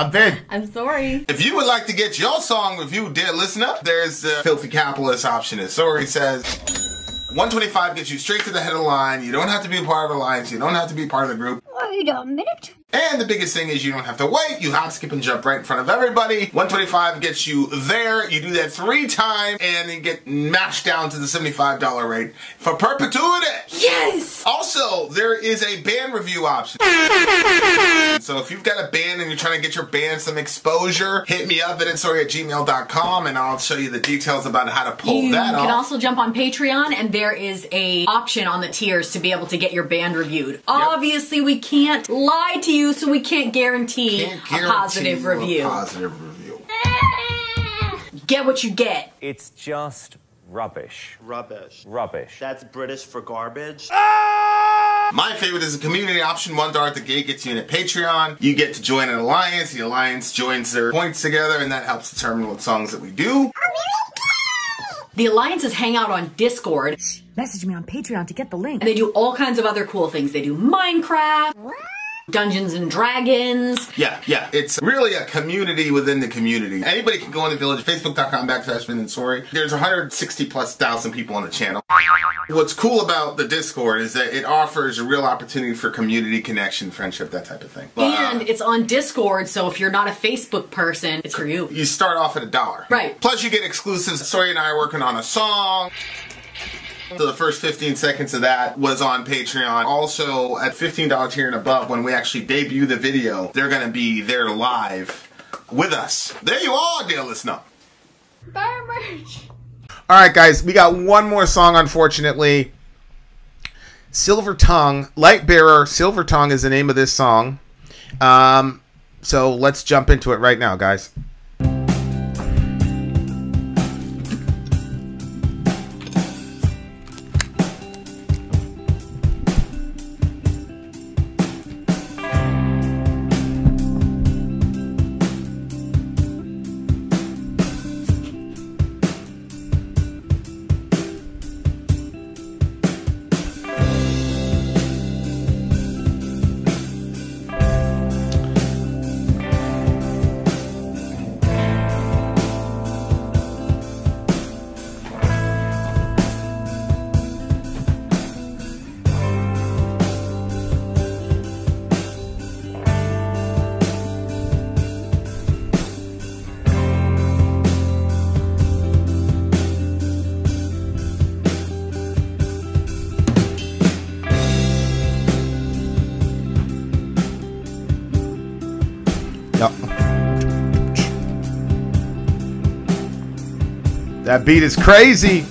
I'm Vin. I'm Sori. If you would like to get your song reviewed, dear listener, there's the filthy capitalist option. As Sori says, $125 gets you straight to the head of the line. You don't have to be a part of the alliance. You don't have to be part of the group. Wait a minute. And the biggest thing is you don't have to wait. You hop, skip, and jump right in front of everybody. $125 gets you there. You do that 3 times, and you get mashed down to the $75 rate for perpetuity. Yes! Also, there is a band review option. So if you've got a band and you're trying to get your band some exposure, hit me up at villageXchange@gmail.com, and I'll show you the details about how to pull that off. You can also jump on Patreon, and there is a option on the tiers to be able to get your band reviewed. Yep. Obviously, we can't lie to you, so we can't guarantee a positive review. Get what you get. It's just rubbish. Rubbish. Rubbish. That's British for garbage. My favorite is the community option. $1 at the gate gets you in at Patreon. You get to join an alliance. The alliance joins their points together, and that helps determine what songs that we do. The alliances hang out on Discord. Message me on Patreon to get the link. And they do all kinds of other cool things. They do Minecraft, Dungeons and Dragons. Yeah. It's really a community within the community. Anybody can go on the Village, Facebook.com/Vin and Sori. There's 160,000+ people on the channel. What's cool about the Discord is that it offers a real opportunity for community connection, friendship, that type of thing. And it's on Discord, so if you're not a Facebook person, it's for you. You start off at $1. Right. Plus you get exclusives. Sori and I are working on a song. So the first 15 seconds of that was on Patreon. Also, at $15 tier and above, when we actually debut the video, they're going to be there live with us. There you are, dear listener. Buy merch. All right, guys, we got one more song, unfortunately. Silver Tongue, Light Bearer, Silver Tongue is the name of this song. So let's jump into it right now, guys. That beat is crazy.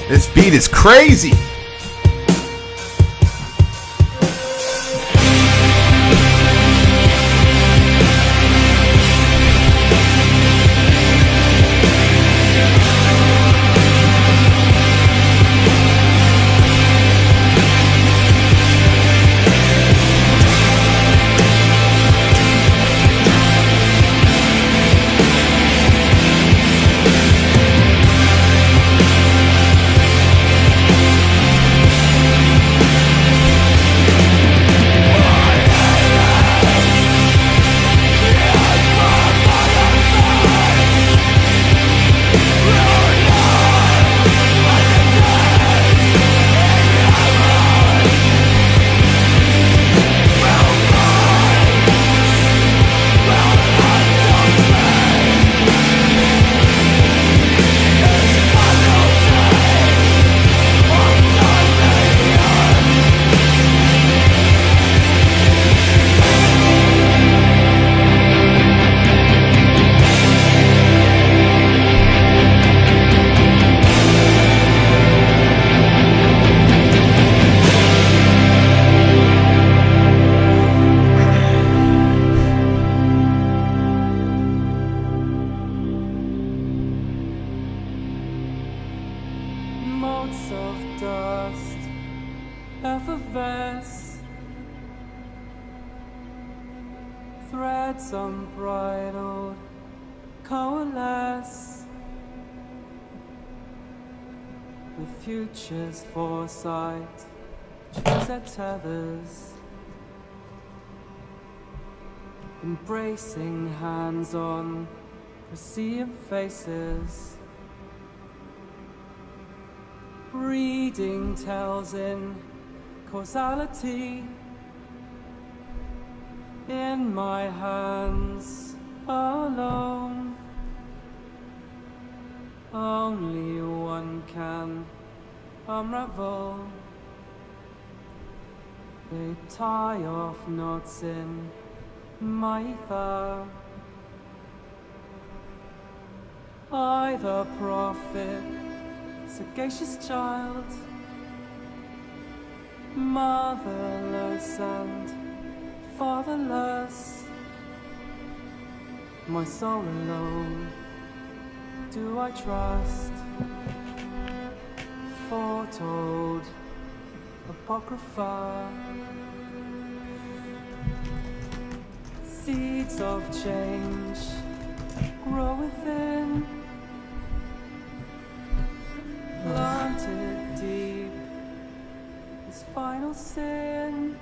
This beat is crazy. Motes of dust effervesce, threads unbridled coalesce, with future's foresight choose their tethers, embracing hands-on proscenium faces. Reading tells in causality, in my hands alone. Only one can unravel. They tie off knots in my ether. I, the prophet, sagacious child, motherless and fatherless, my soul alone do I trust. Foretold apocrypha, seeds of change grow within, planted deep is final sin.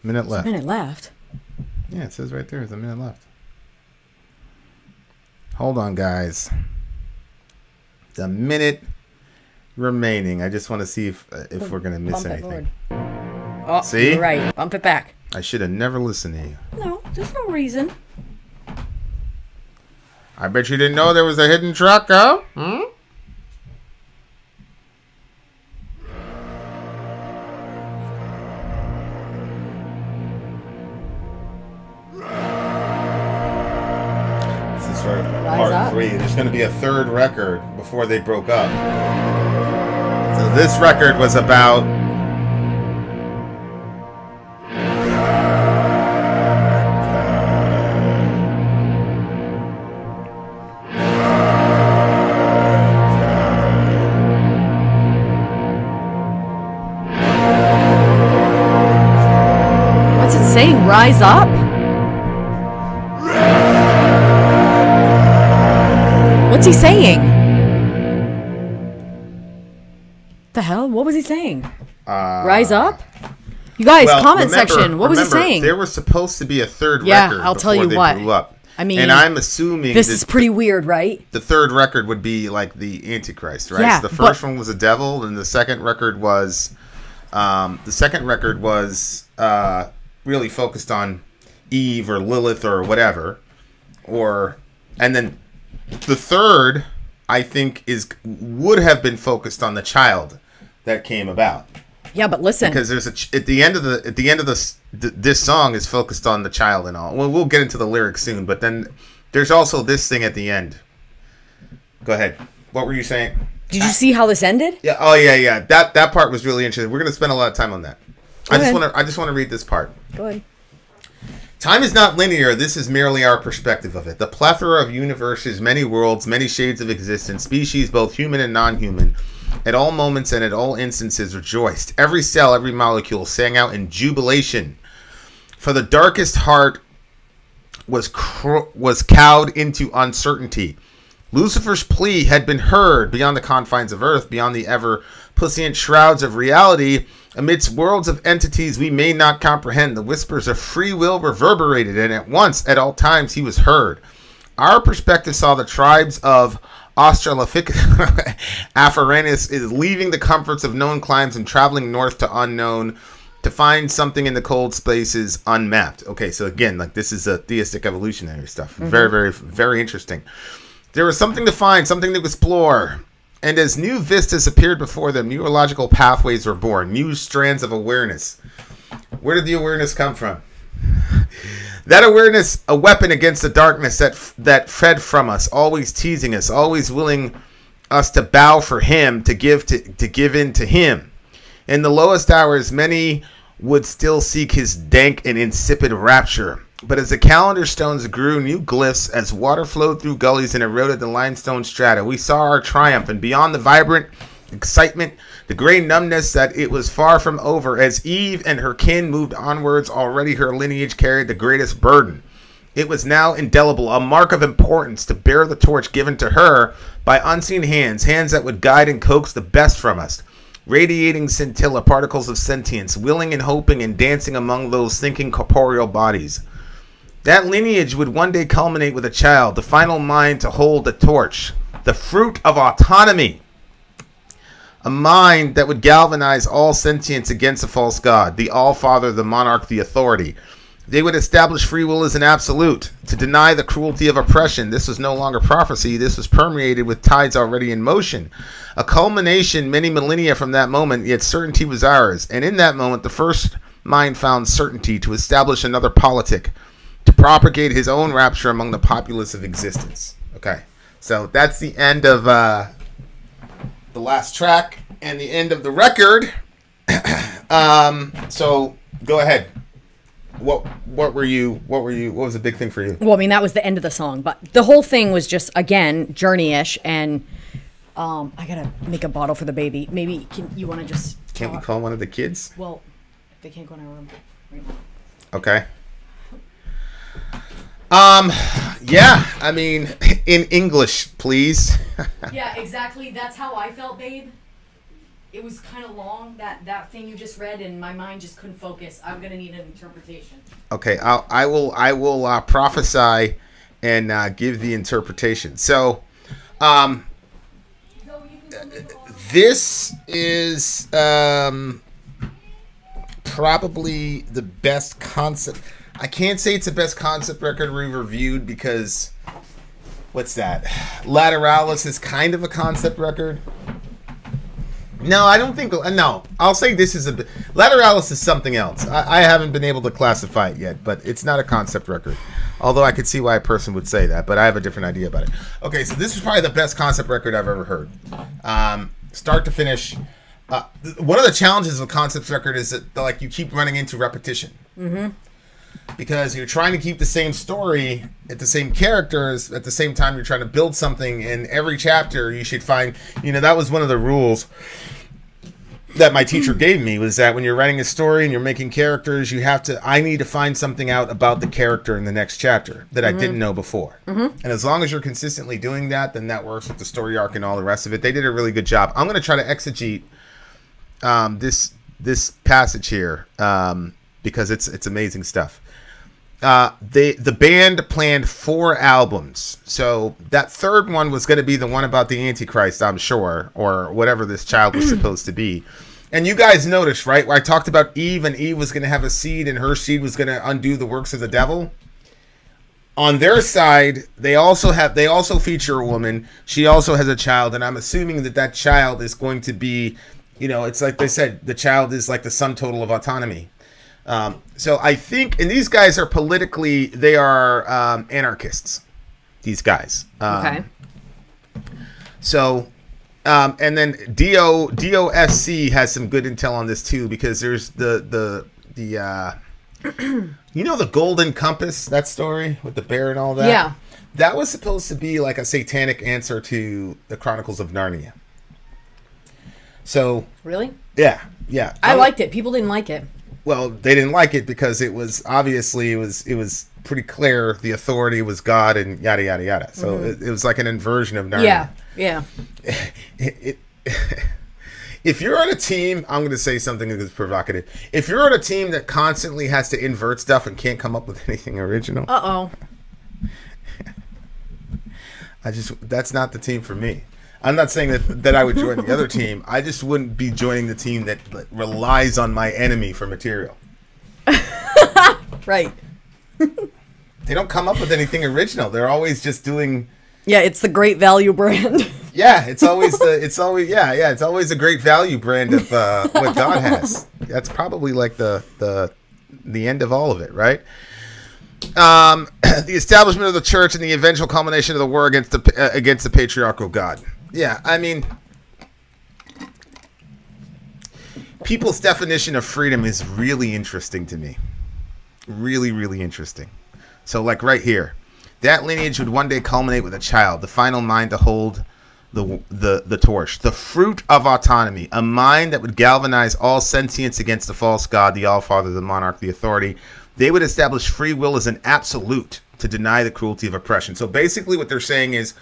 Minute left. A minute left. Yeah, it says right there. There's a minute left. Hold on, guys. The minute remaining. I just want to see if we're gonna miss anything. Oh, see? You're right. Bump it back. I should have never listened to you. No, there's no reason. I bet you didn't know there was a hidden track, huh? Hmm? This is for part 3. There's going to be a third record before they broke up. So this record was about... What's it saying? Rise up? What's he saying? The hell? What was he saying? Rise up? You guys, comment section. What was he saying? There was supposed to be a third record I'll tell you they what. blew up. I mean, and I'm assuming this is pretty weird, right? The third record would be like the Antichrist, right? Yeah, so the first one was the devil, and the second record was really focused on Eve or Lilith or whatever, and then the third, I think, would have been focused on the child that came about. Yeah, but listen, because there's at the end of this song is focused on the child and all. Well, we'll get into the lyrics soon, but then there's also this thing at the end. Go ahead. What were you saying? Did you see how this ended? Yeah. Oh, yeah. That part was really interesting. We're going to spend a lot of time on that. I just want to read this part. Go ahead. Time is not linear. This is merely our perspective of it. The plethora of universes, many worlds, many shades of existence, species, both human and non-human, at all moments and at all instances rejoiced. Every cell, every molecule sang out in jubilation. For the darkest heart was cowed into uncertainty. Lucifer's plea had been heard beyond the confines of Earth, beyond the ever-puissant shrouds of reality, amidst worlds of entities we may not comprehend. The whispers of free will reverberated, and at once, at all times, he was heard. Our perspective saw the tribes of Australopithecus Afarenus is leaving the comforts of known climes and traveling north to unknown to find something in the cold spaces unmapped. Okay, so again, like this is a theistic evolutionary stuff. Mm-hmm. Very, very, very interesting. There was something to find, something to explore. And as new vistas appeared before them, neurological pathways were born, new strands of awareness. Where did the awareness come from? That awareness, a weapon against the darkness that fed from us, always teasing us, always willing us to bow for him, to give in to him. In the lowest hours, many would still seek his dank and insipid rapture. But as the calendar stones grew new glyphs, as water flowed through gullies and eroded the limestone strata, we saw our triumph, and beyond the vibrant excitement, the gray numbness that it was far from over, as Eve and her kin moved onwards, already her lineage carried the greatest burden. It was now indelible, a mark of importance to bear the torch given to her by unseen hands that would guide and coax the best from us. Radiating scintilla, particles of sentience, willing and hoping and dancing among those thinking corporeal bodies. That lineage would one day culminate with a child, the final mind to hold the torch, the fruit of autonomy. A mind that would galvanize all sentience against a false god, the all-father, the monarch, the authority. They would establish free will as an absolute, to deny the cruelty of oppression. This was no longer prophecy. This was permeated with tides already in motion. A culmination many millennia from that moment, yet certainty was ours. And in that moment, the first mind found certainty to establish another politic, to propagate his own rapture among the populace of existence. Okay, so that's the end of the last track and the end of the record. So go ahead. What was the big thing for you? Well, I mean, that was the end of the song, but the whole thing was just, again, journey-ish, and I gotta make a bottle for the baby. Maybe you want to just Can't we call one of the kids? Well, they can't go in our room right now. Okay. Yeah, I mean, in English, please. Yeah, exactly. That's how I felt, babe. It was kind of long, that thing you just read, and my mind just couldn't focus. I'm gonna need an interpretation. Okay, I will prophesy and give the interpretation. So, this is probably the best concept. I can't say it's the best concept record we've reviewed because what's that? Lateralis is kind of a concept record. No, I don't think. No, I'll say this is Lateralis is something else. I haven't been able to classify it yet, but it's not a concept record. Although I could see why a person would say that, but I have a different idea about it. Okay, so this is probably the best concept record I've ever heard. Start to finish. One of the challenges of a concept record is that like you keep running into repetition. Mm-hmm. Because you're trying to keep the same story at the same characters at the same time you're trying to build something. In every chapter you should find, that was one of the rules that my teacher gave me, was that when you're writing a story and you're making characters, I need to find something out about the character in the next chapter that I didn't know before. Mm-hmm. And as long as you're consistently doing that, then that works with the story arc and all the rest of it. They did a really good job. I'm going to try to exegete this passage here because it's amazing stuff. The band planned 4 albums. So that third one was going to be the one about the Antichrist, I'm sure, or whatever this child was supposed to be. And you guys noticed, right, where I talked about Eve, and Eve was going to have a seed, and her seed was going to undo the works of the devil? On their side, they also feature a woman. She also has a child, and I'm assuming that child is going to be, it's like they said, the child is like the sum total of autonomy. So I think, and these guys are politically, they are anarchists, these guys. Okay. So, and then DOSC has some good intel on this too, because there's the the Golden Compass, that story with the bear and all that? Yeah. That was supposed to be like a satanic answer to the Chronicles of Narnia. So. Really? Yeah. I liked it. People didn't like it. Well, they didn't like it because it was obviously it was pretty clear the authority was God and yada yada yada. So it was like an inversion of Narnia. Yeah. If you're on a team, I'm going to say something that's provocative. If you're on a team that constantly has to invert stuff and can't come up with anything original, that's not the team for me. I'm not saying that I would join the other team. I just wouldn't be joining the team that relies on my enemy for material. Right. They don't come up with anything original. They're always just doing. Yeah, it's the great value brand. Yeah, it's always a great value brand of what God has. That's probably like the end of all of it, right? The establishment of the church and the eventual culmination of the war against the patriarchal God. Yeah, I mean, people's definition of freedom is really interesting to me. Really, really interesting. So, like right here, that lineage would one day culminate with a child, the final mind to hold the torch, the fruit of autonomy, a mind that would galvanize all sentience against the false God, the All-Father, the monarch, the authority. They would establish free will as an absolute to deny the cruelty of oppression. So basically what they're saying is,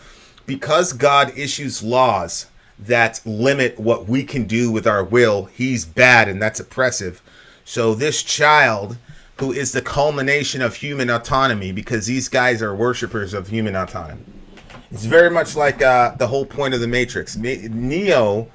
because God issues laws that limit what we can do with our will, he's bad and that's oppressive. So this child, who is the culmination of human autonomy, because these guys are worshipers of human autonomy. It's very much like the whole point of the Matrix. Neo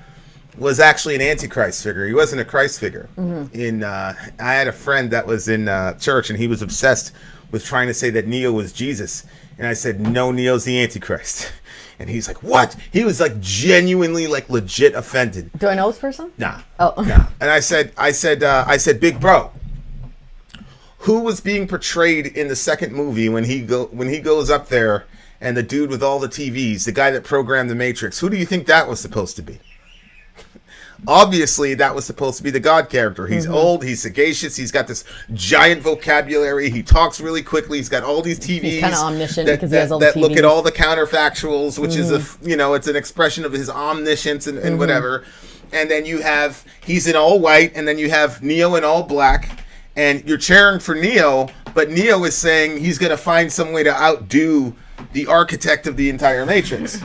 was actually an Antichrist figure. He wasn't a Christ figure. Mm-hmm. I had a friend that was in church, and he was obsessed with trying to say that Neo was Jesus. And I said, no, Neo's the Antichrist. And he's like, what? He was like genuinely, like legit offended. Do I know this person? Nah. Oh. Nah. And I said, big bro, who was being portrayed in the second movie when he goes up there and the dude with all the TVs, the guy that programmed the Matrix, who do you think that was supposed to be? Obviously, that was supposed to be the God character. He's old, he's sagacious, he's got this giant vocabulary, he talks really quickly, he's got all these TVs. He's kind of omniscient because he has all the TVs. That look at all the counterfactuals, which is it's an expression of his omniscience and whatever. And then he's in all white, and then you have Neo in all black, and you're cheering for Neo, but Neo is saying he's going to find some way to outdo the architect of the entire Matrix.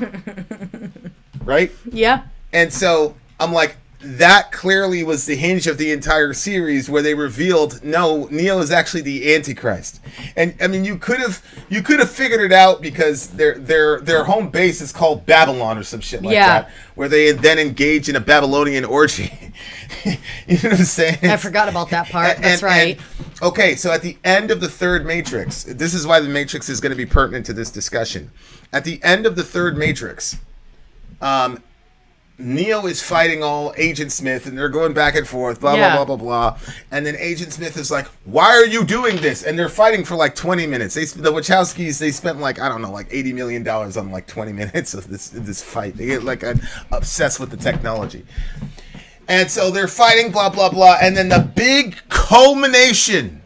Right? Yeah. And so I'm like, that clearly was the hinge of the entire series, where they revealed no, Neo is actually the Antichrist. And I mean, you could have figured it out because their home base is called Babylon or some shit like that, where they then engage in a Babylonian orgy. You know what I'm saying? I forgot about that part. That's right. Okay, so at the end of the third Matrix, this is why the Matrix is going to be pertinent to this discussion. At the end of the third Matrix, Neo is fighting all Agent Smith, and they're going back and forth, blah, blah, blah, blah, blah. And then Agent Smith is like, why are you doing this? And they're fighting for like 20 minutes. The Wachowskis, they spent like, I don't know, like $80 million on like 20 minutes of this fight. They get like obsessed with the technology. And so they're fighting, blah, blah, blah. And then the big culmination.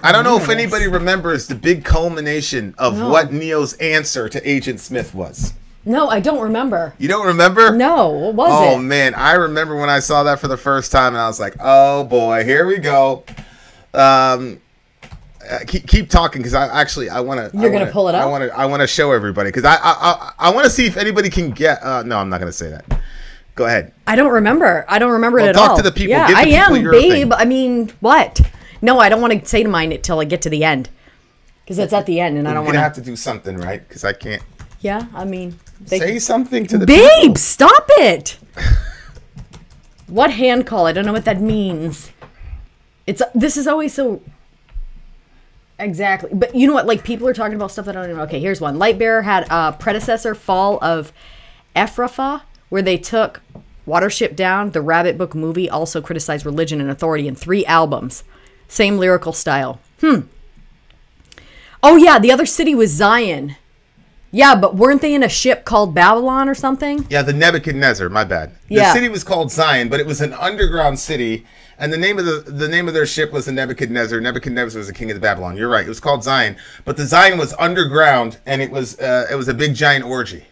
I don't know if anybody remembers the big culmination of what Neo's answer to Agent Smith was. No, I don't remember. You don't remember? No, what was it? Oh, man. I remember when I saw that for the first time, and I was like, oh, boy, here we go. Keep talking, because I want to... You're going to pull it up? I want to show everybody, because I want to see if anybody can get... no, I'm not going to say that. Go ahead. I don't remember. I don't remember it at all. Talk to the people. Yeah, Give the I people am, your babe. thing. I mean, what? No, I don't want to say to mine until I get to the end. Because it's at the end, and I don't want to... You're going to have to do something, right? Because I can't... Yeah, I mean... Say something to the Babe, people. stop it! What hand call? I don't know what that means. This is always so... Exactly. But you know what? Like, people are talking about stuff that I don't even know. Okay, here's one. Lightbearer had a predecessor, Fall of Ephrafa, where they took Watership Down. The Rabbit Book movie also criticized religion and authority in 3 albums. Same lyrical style. Oh, yeah, the other city was Zion. Yeah, but weren't they in a ship called Babylon or something? Yeah, the Nebuchadnezzar, my bad. The city was called Zion, but it was an underground city, and the name of their ship was the Nebuchadnezzar. Nebuchadnezzar was the king of the Babylon. You're right. It was called Zion, but the Zion was underground, and it was a big giant orgy.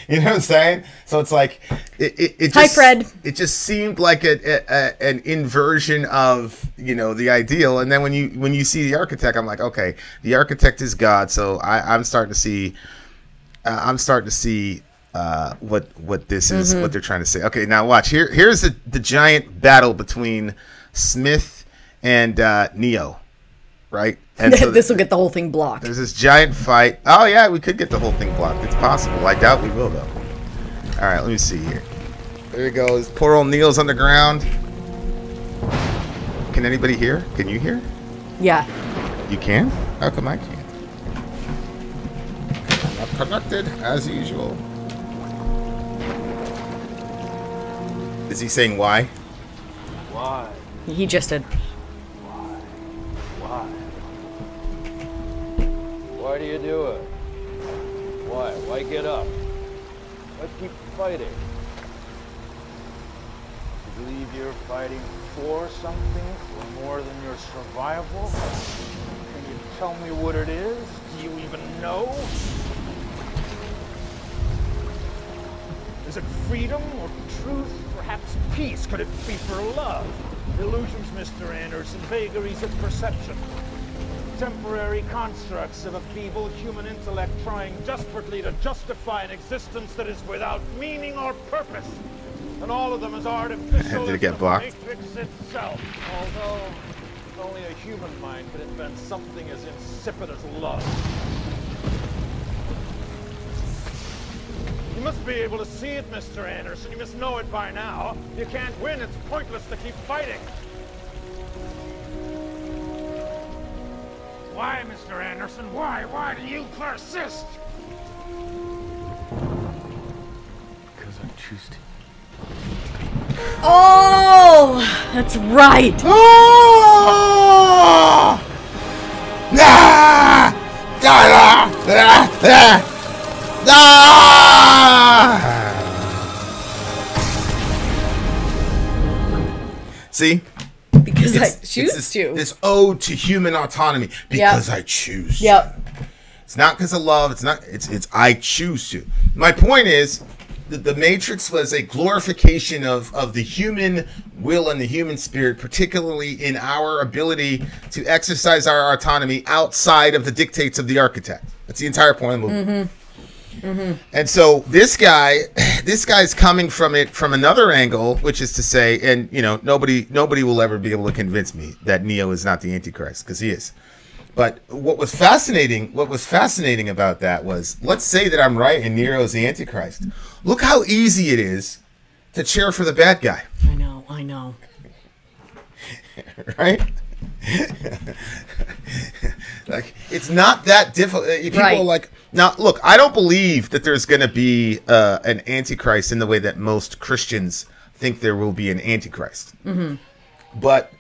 You know what I'm saying? So it's like it just, Hi, Fred. It just seemed like an inversion of, you know, the ideal. And then when you see the architect, I'm like, okay, the architect is God. So I'm starting to see what this is, what they're trying to say. Okay, now watch. Here's the giant battle between Smith and Neo, right? And so this will get the whole thing blocked. There's this giant fight. Oh, yeah, we could get the whole thing blocked. It's possible. I doubt we will, though. All right, let me see here. There he goes. Poor old Neil's on the ground. Can anybody hear? Can you hear? Yeah. You can? How come I can't? I'm not connected, as usual. Is he saying why? Why? He just did. Why? Why do you do it? Why? Why get up? Why keep fighting? You believe you're fighting for something, for more than your survival? Can you tell me what it is? Do you even know? Is it freedom or truth? Perhaps peace? Could it be for love? Illusions, Mr. Anderson, vagaries of perception. Temporary constructs of a feeble human intellect trying desperately to justify an existence that is without meaning or purpose. And all of them as artificial Did it get as the blocked? Matrix itself. Although only a human mind could invent something as insipid as love. You must be able to see it, Mr. Anderson. You must know it by now. You can't win. It's pointless to keep fighting. Why, Mr. Anderson? Why? Why do you persist? Because I choose to. Oh, that's right. Oh! Ah! Ah! Ah! Ah! See? Because I choose to. This ode to human autonomy. Because I choose to. Yep. It's not because of love. It's I choose to. My point is that the Matrix was a glorification of the human will and the human spirit, particularly in our ability to exercise our autonomy outside of the dictates of the architect. That's the entire point of the movie. And so this guy's coming from it from another angle, which is to say, and you know, nobody will ever be able to convince me that Neo is not the Antichrist, because he is. But what was fascinating about that was, let's say that I'm right and Nero is the Antichrist. Look how easy it is to cheer for the bad guy. I know. Right? Like, it's not that difficult. People are like, now look, I don't believe that there's going to be an Antichrist in the way that most Christians think there will be an Antichrist. But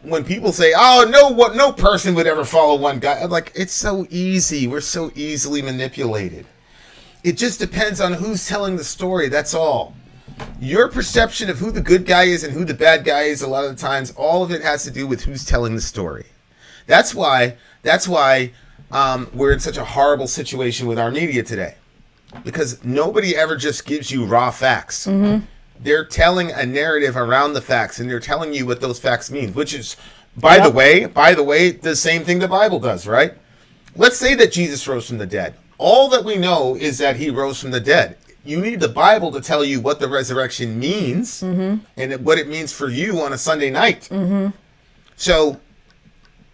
when people say, "Oh, no person would ever follow one guy," I'm like, it's so easy. We're so easily manipulated. It just depends on who's telling the story. That's all. Your perception of who the good guy is and who the bad guy is, a lot of the times, all of it has to do with who's telling the story. That's why we're in such a horrible situation with our media today, because nobody ever just gives you raw facts. They're telling a narrative around the facts, and they're telling you what those facts mean, which is, by the way, the same thing the Bible does, right? Let's say that Jesus rose from the dead. All that we know is that he rose from the dead. You need the Bible to tell you what the resurrection means and what it means for you on a Sunday night. So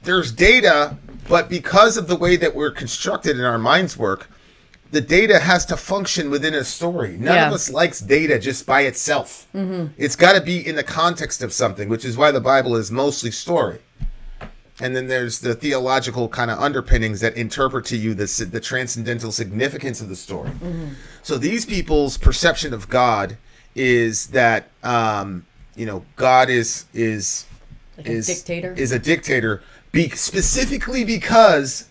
there's data, but because of the way that we're constructed and our minds work, the data has to function within a story. None of us likes data just by itself. It's got to be in the context of something, which is why the Bible is mostly story. And then there's the theological kind of underpinnings that interpret to you the transcendental significance of the story. So these people's perception of God is that God is Like a dictator? Is a dictator specifically because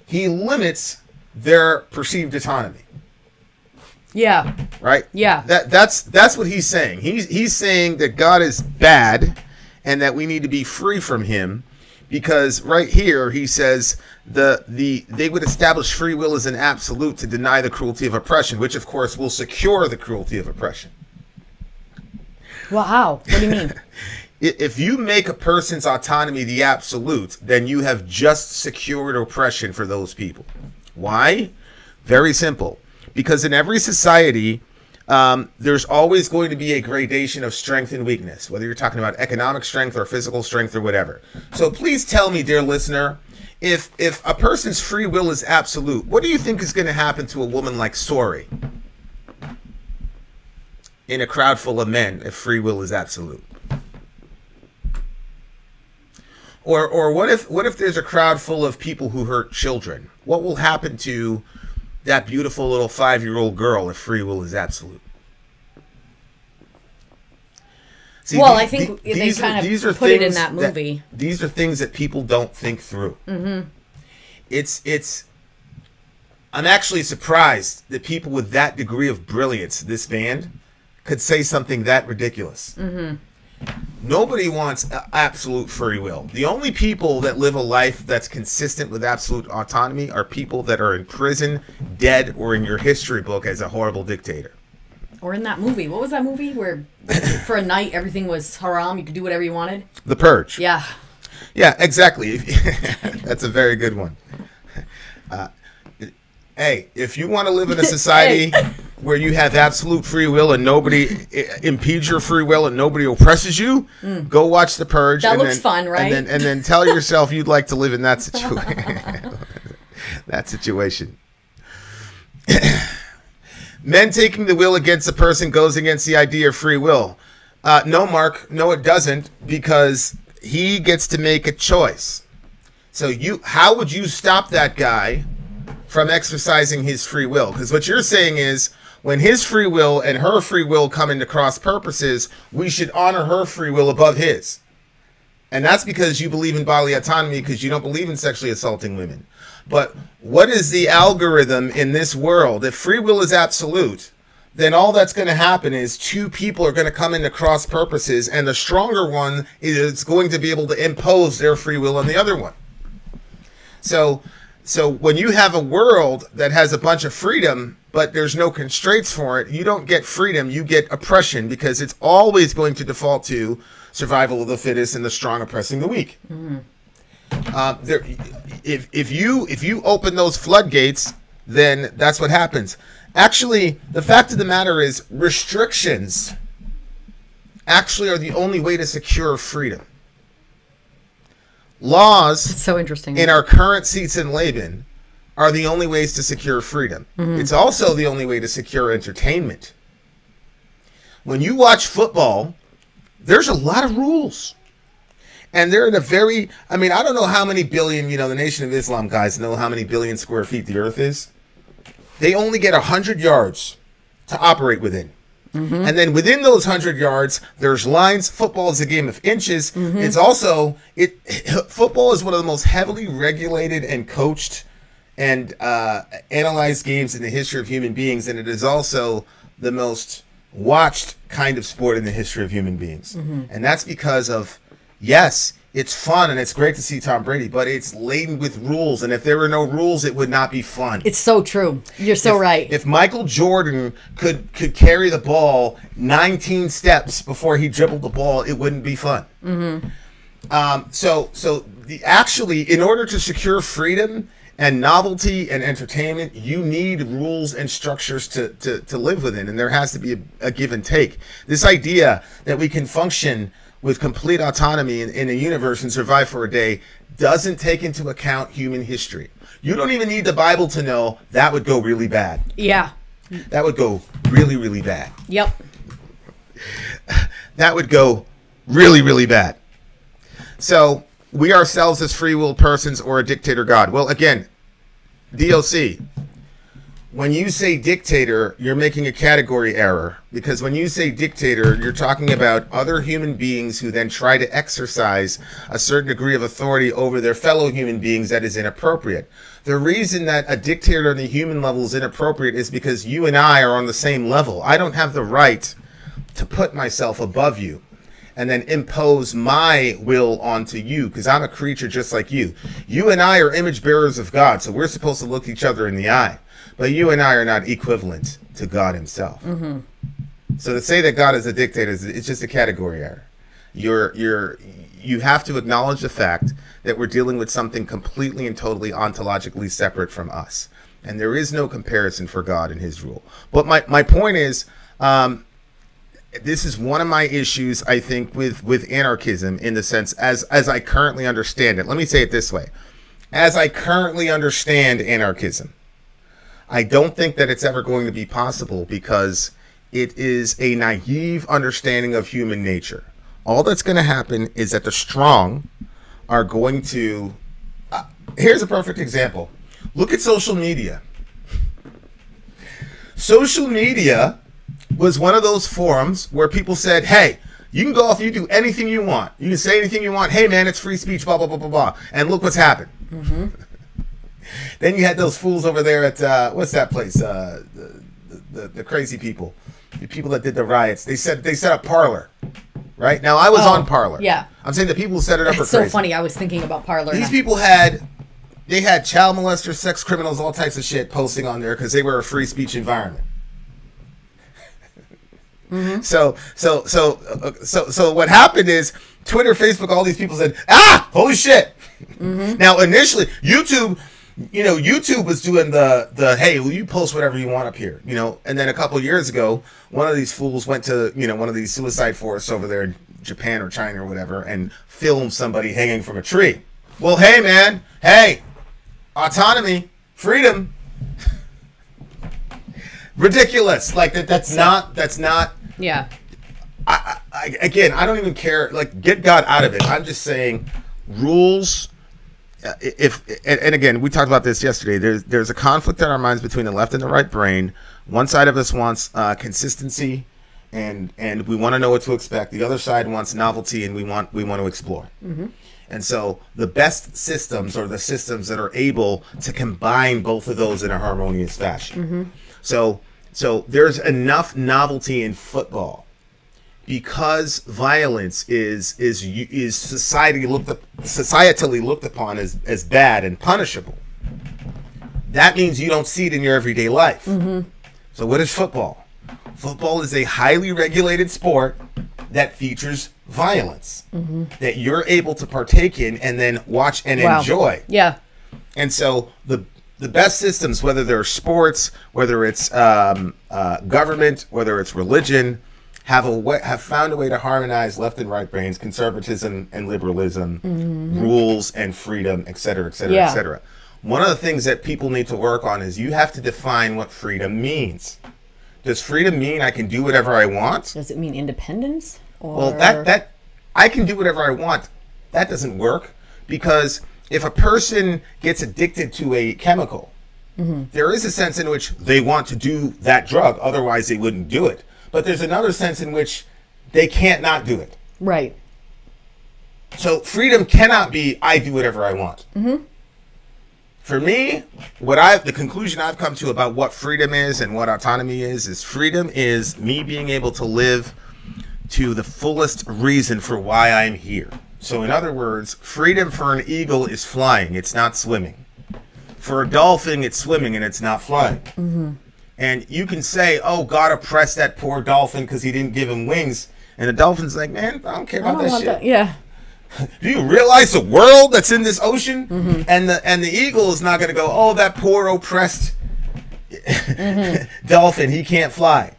he limits their perceived autonomy. Yeah. Right? Yeah. That's what he's saying. He's saying that God is bad and that we need to be free from him, because right here he says they would establish free will as an absolute to deny the cruelty of oppression, which of course will secure the cruelty of oppression. Well, how? What do you mean? If you make a person's autonomy the absolute, then you have just secured oppression for those people. Why? Very simple. Because in every society, there's always going to be a gradation of strength and weakness, whether you're talking about economic strength or physical strength or whatever. So please tell me, dear listener, if a person's free will is absolute, what do you think is going to happen to a woman like Sori in a crowd full of men if free will is absolute? Or what if there's a crowd full of people who hurt children? What will happen to that beautiful little 5-year-old girl if free will is absolute? See, well, I think they kind of put it in that movie. These are things that people don't think through. I'm actually surprised that people with that degree of brilliance, this band, could say something that ridiculous. Nobody wants absolute free will. The only people that live a life that's consistent with absolute autonomy are people that are in prison, dead, or in your history book as a horrible dictator. Or in that movie. What was that movie where for a night everything was haram, you could do whatever you wanted? The Purge. Yeah. Yeah, exactly. That's a very good one. Hey, if you want to live in a society where you have absolute free will and nobody impedes your free will and nobody oppresses you, go watch The Purge. That looks fun, right? And then tell yourself you'd like to live in that situation. That situation. Men taking the will against a person goes against the idea of free will. No, Mark. No, it doesn't, because he gets to make a choice. So how would you stop that guy from exercising his free will? Because what you're saying is, when his free will and her free will come into cross purposes, we should honor her free will above his. And that's because you believe in bodily autonomy, because you don't believe in sexually assaulting women. But what is the algorithm in this world? If free will is absolute, then all that's going to happen is two people are going to come into cross purposes, and the stronger one is going to be able to impose their free will on the other one. So when you have a world that has a bunch of freedom, but there's no constraints for it, you don't get freedom, you get oppression, because it's always going to default to survival of the fittest and the strong oppressing the weak. If you open those floodgates, then that's what happens. Actually, the fact of the matter is restrictions actually are the only way to secure freedom. Laws It's so interesting. in our current seats in Laban are the only ways to secure freedom. It's also the only way to secure entertainment. When you watch football, there's a lot of rules. And they're in a very, I mean, I don't know how many billion, the Nation of Islam guys know how many billion square feet the earth is. They only get 100 yards to operate within. And then within those 100 yards, there's lines. Football is a game of inches. It's also, football is one of the most heavily regulated and coached and analyzed games in the history of human beings. And it is also the most watched kind of sport in the history of human beings. And that's because of, yes, it's fun and it's great to see Tom Brady, but it's laden with rules. And if there were no rules, it would not be fun. It's so true. You're so right. If Michael Jordan could carry the ball 19 steps before he dribbled the ball, it wouldn't be fun. Actually, in order to secure freedom and novelty and entertainment, you need rules and structures to live within, and there has to be a give and take. This idea that we can function with complete autonomy in a universe and survive for a day doesn't take into account human history. You don't even need the Bible to know that would go really bad. Yeah. That would go really, really bad. Yep. That would go really, really bad. So we ourselves as free will persons or a dictator God. Well, again, DLC. When you say dictator, you're making a category error, because when you say dictator, you're talking about other human beings who then try to exercise a certain degree of authority over their fellow human beings that is inappropriate. The reason that a dictator on the human level is inappropriate is because you and I are on the same level. I don't have the right to put myself above you and then impose my will onto you, because I'm a creature just like you. You and I are image bearers of God, so we're supposed to look each other in the eye. But you and I are not equivalent to God himself. So to say that God is a dictator, it's just a category error. You have to acknowledge the fact that we're dealing with something completely and totally ontologically separate from us. And there is no comparison for God and his rule. But my point is, this is one of my issues, I think, with anarchism, in the sense as I currently understand it. Let me say it this way. As I currently understand anarchism, I don't think that it's ever going to be possible, because it is a naive understanding of human nature. All that's going to happen is that the strong are going to... here's a perfect example. Look at social media. Social media was one of those forums where people said, hey, you can go off, you do anything you want. You can say anything you want. Hey, man, it's free speech, blah, blah, blah, blah, blah. And look what's happened. Then you had those fools over there at, what's that place? The crazy people. The people that did the riots. They set up Parler. Right? Now, I was on Parler. Yeah. I'm saying the people who set it up are It's crazy. so funny. I was thinking about Parler. These people had child molesters, sex criminals, all types of shit posting on there because they were a free speech environment. So what happened is Twitter, Facebook, all these people said, holy shit. Now, initially, YouTube was doing the hey, will you post whatever you want up here, and then a couple of years ago, one of these fools went to, one of these suicide forests over there in Japan or China or whatever and filmed somebody hanging from a tree. Well, hey, man, autonomy, freedom, ridiculous. Like that's not. Yeah. Again, I don't even care. Like, get God out of it. I'm just saying, rules. And again, we talked about this yesterday. There's a conflict in our minds between the left and the right brain. One side of us wants consistency, and we want to know what to expect. The other side wants novelty, and we want to explore. And so the best systems are the systems that are able to combine both of those in a harmonious fashion. So there's enough novelty in football because violence is societally looked upon as bad and punishable. That means you don't see it in your everyday life. So what is football? Football is a highly regulated sport that features violence that you're able to partake in and then watch and enjoy. Yeah. And so the the best systems, whether they're sports, whether it's government, whether it's religion, have found a way to harmonize left and right brains, conservatism and liberalism, rules and freedom, et cetera, et cetera, et cetera. One of the things that people need to work on is you have to define what freedom means. Does freedom mean I can do whatever I want? Does it mean independence? Or... Well, that I can do whatever I want. That doesn't work, because if a person gets addicted to a chemical, there is a sense in which they want to do that drug, otherwise they wouldn't do it. But there's another sense in which they can't not do it. Right. So freedom cannot be I do whatever I want. For me, the conclusion I've come to about what freedom is and what autonomy is freedom is me being able to live to the fullest reason for why I'm here. So in other words, freedom for an eagle is flying, it's not swimming. For a dolphin, it's swimming and it's not flying. And you can say, oh, God oppressed that poor dolphin because he didn't give him wings. And the dolphin's like, man, I don't care about that shit. Yeah. Do you realize the world that's in this ocean? And the eagle is not going to go, oh, that poor oppressed dolphin, he can't fly.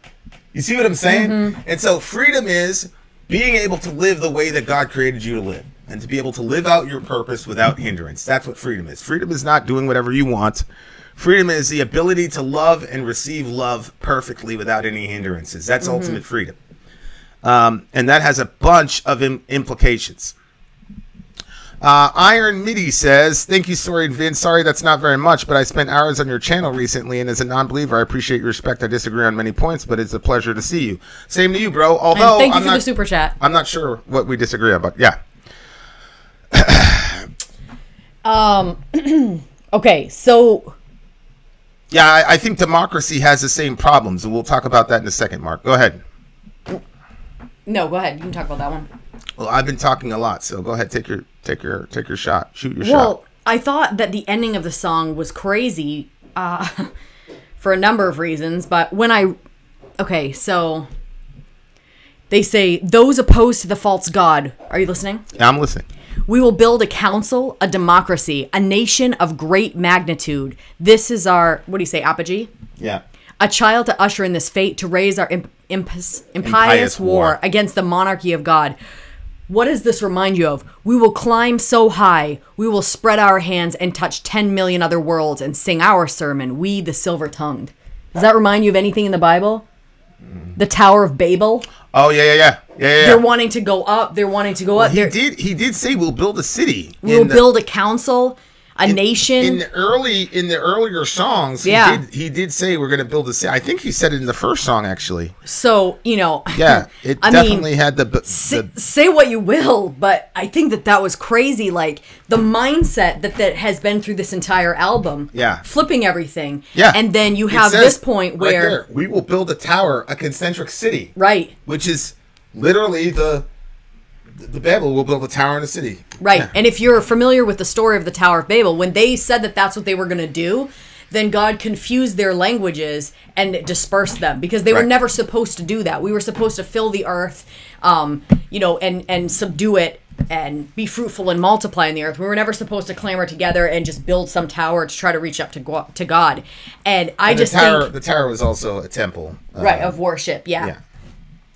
You see what I'm saying? And so freedom is being able to live the way that God created you to live, and to be able to live out your purpose without hindrance. That's what freedom is. Freedom is not doing whatever you want. Freedom is the ability to love and receive love perfectly without any hindrances. That's ultimate freedom. And that has a bunch of implications. Iron Midi says, thank you, Sori and Vin. Sorry, that's not very much, but I spent hours on your channel recently, and as a non-believer, I appreciate your respect. I disagree on many points, but it's a pleasure to see you. Same to you, bro. Although, and thank you for the super chat. I'm not sure what we disagree on, but yeah. Okay, so... Yeah, I think democracy has the same problems, and we'll talk about that in a second, Mark. Go ahead. No, go ahead. You can talk about that one. Well, I've been talking a lot, so go ahead, take your shot. Shoot your shot. Well, I thought that the ending of the song was crazy for a number of reasons, but okay, so they say, those opposed to the false god. Are you listening? Yeah, I'm listening. We will build a council, a democracy, a nation of great magnitude. This is our, what do you say, apogee? Yeah. A child to usher in this fate, to raise our impious war against the monarchy of God. What does this remind you of? We will climb so high, we will spread our hands and touch 10 million other worlds and sing our sermon, we the silver-tongued. Does that remind you of anything in the Bible? The Tower of Babel? Oh, yeah. They're wanting to go up. They're wanting to go up. He did say we'll build a city. We'll build a council, a nation. In the earlier songs, he did say we're going to build a city. I think he said it in the first song, actually. So, you know. Yeah, it definitely had the say what you will, but I think that was crazy. Like, the mindset that has been through this entire album. Yeah. Flipping everything. Yeah. And then you have this point where. Right there, we will build a tower, a concentric city. Right. Which is literally the Babel will build a tower in a city. Right. Yeah. And if you're familiar with the story of the Tower of Babel, when they said that that's what they were going to do, then God confused their languages and dispersed them, because they were never supposed to do that. We were supposed to fill the earth, you know, and subdue it and be fruitful and multiply in the earth. We were never supposed to clamor together and just build some tower to try to reach up to God. And the tower was also a temple. Of worship. Yeah.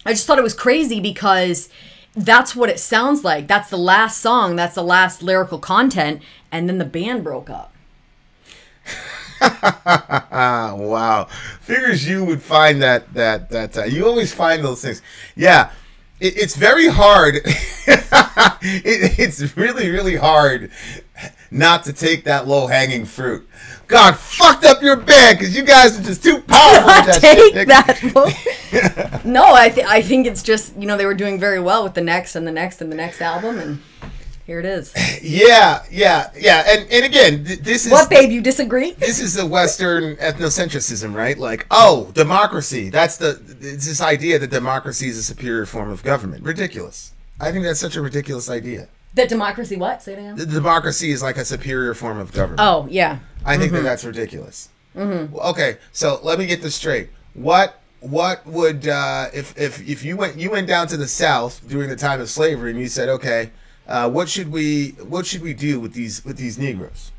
I just thought it was crazy because that's what it sounds like. That's the last song. That's the last lyrical content. And then the band broke up. Wow. Figures you would find that you always find those things. Yeah. It's very hard. It's really, really hard not to take that low-hanging fruit. God fucked up your band because you guys are just too powerful. No, I think it's just, you know, they were doing very well with the next and the next and the next album, and here it is. Yeah. And again, this is... What, babe, you disagree? This is the Western ethnocentrism, right? Like, oh, democracy. It's this idea that democracy is a superior form of government. Ridiculous. I think that's such a ridiculous idea. That democracy what? Say it again. The democracy is like a superior form of government. Oh, yeah. I think that's ridiculous. Okay, so let me get this straight. What would if you went down to the South during the time of slavery and you said, okay, what should we do with these Negroes?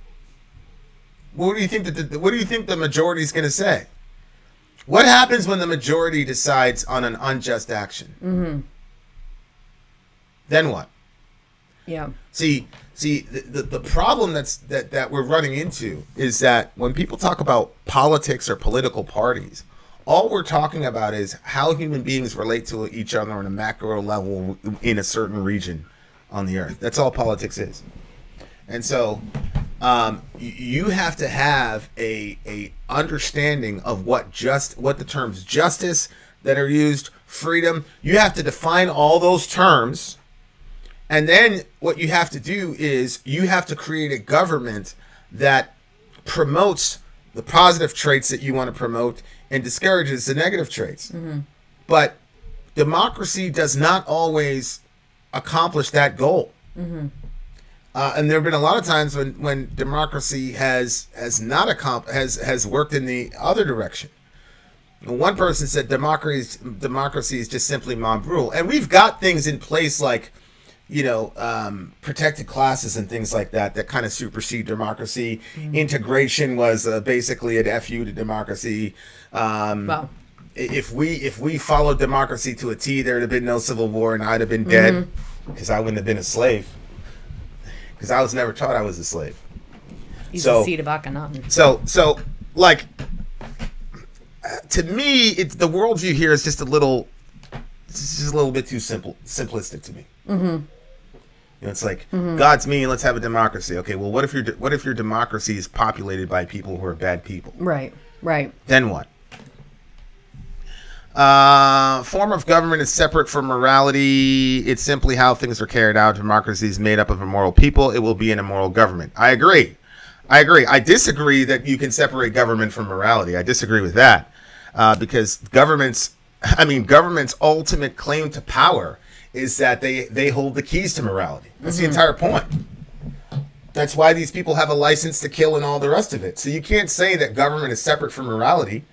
What do you think what do you think the majority is going to say? What happens when the majority decides on an unjust action? Mm-hmm. Then what? Yeah. See, the problem that we're running into is that when people talk about politics or political parties, all we're talking about is how human beings relate to each other on a macro level in a certain region on the earth. That's all politics is. And so you have to have a understanding of what the terms justice that are used, freedom. You have to define all those terms. And then what you have to do is you have to create a government that promotes the positive traits that you want to promote and discourages the negative traits. Mm-hmm. But democracy does not always accomplish that goal. Mm-hmm. And there have been a lot of times when democracy has worked in the other direction. One person said democracy is just simply mob rule, and we've got things in place like, protected classes and things like that kind of supersede democracy. Mm-hmm. Integration was basically an FU to democracy. Wow. If we followed democracy to a T, there'd have been no civil war, and I'd have been dead because I wouldn't have been a slave. Because I was never taught I was a slave. He's a seed of Akhenaten. So like, to me, the worldview here is just a little bit too simplistic to me. Mm-hmm. It's like, God's mean, let's have a democracy. Okay, well, what if your democracy is populated by people who are bad people? Right. Then what? Form of government is separate from morality. It's simply how things are carried out. Democracy is made up of immoral people. It will be an immoral government. I agree. I disagree that you can separate government from morality. I disagree with that. Because government's ultimate claim to power is that they hold the keys to morality. That's the entire point. That's why these people have a license to kill and all the rest of it. So you can't say that government is separate from morality.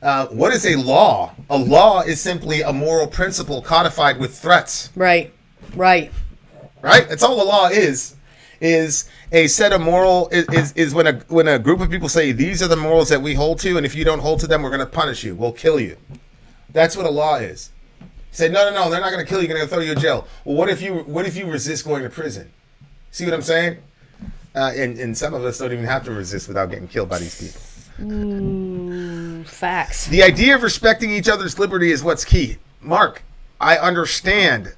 What is a law? A law is simply a moral principle codified with threats. Right. That's all a law is a set of moral is when a group of people say these are the morals that we hold to, and if you don't hold to them, we're going to punish you. We'll kill you. That's what a law is. Say no, they're not going to kill you. They're going to throw you in jail. Well, what if you resist going to prison? See what I'm saying? And some of us don't even have to resist without getting killed by these people. Facts. The idea of respecting each other's liberty is what's key. Mark, I understand.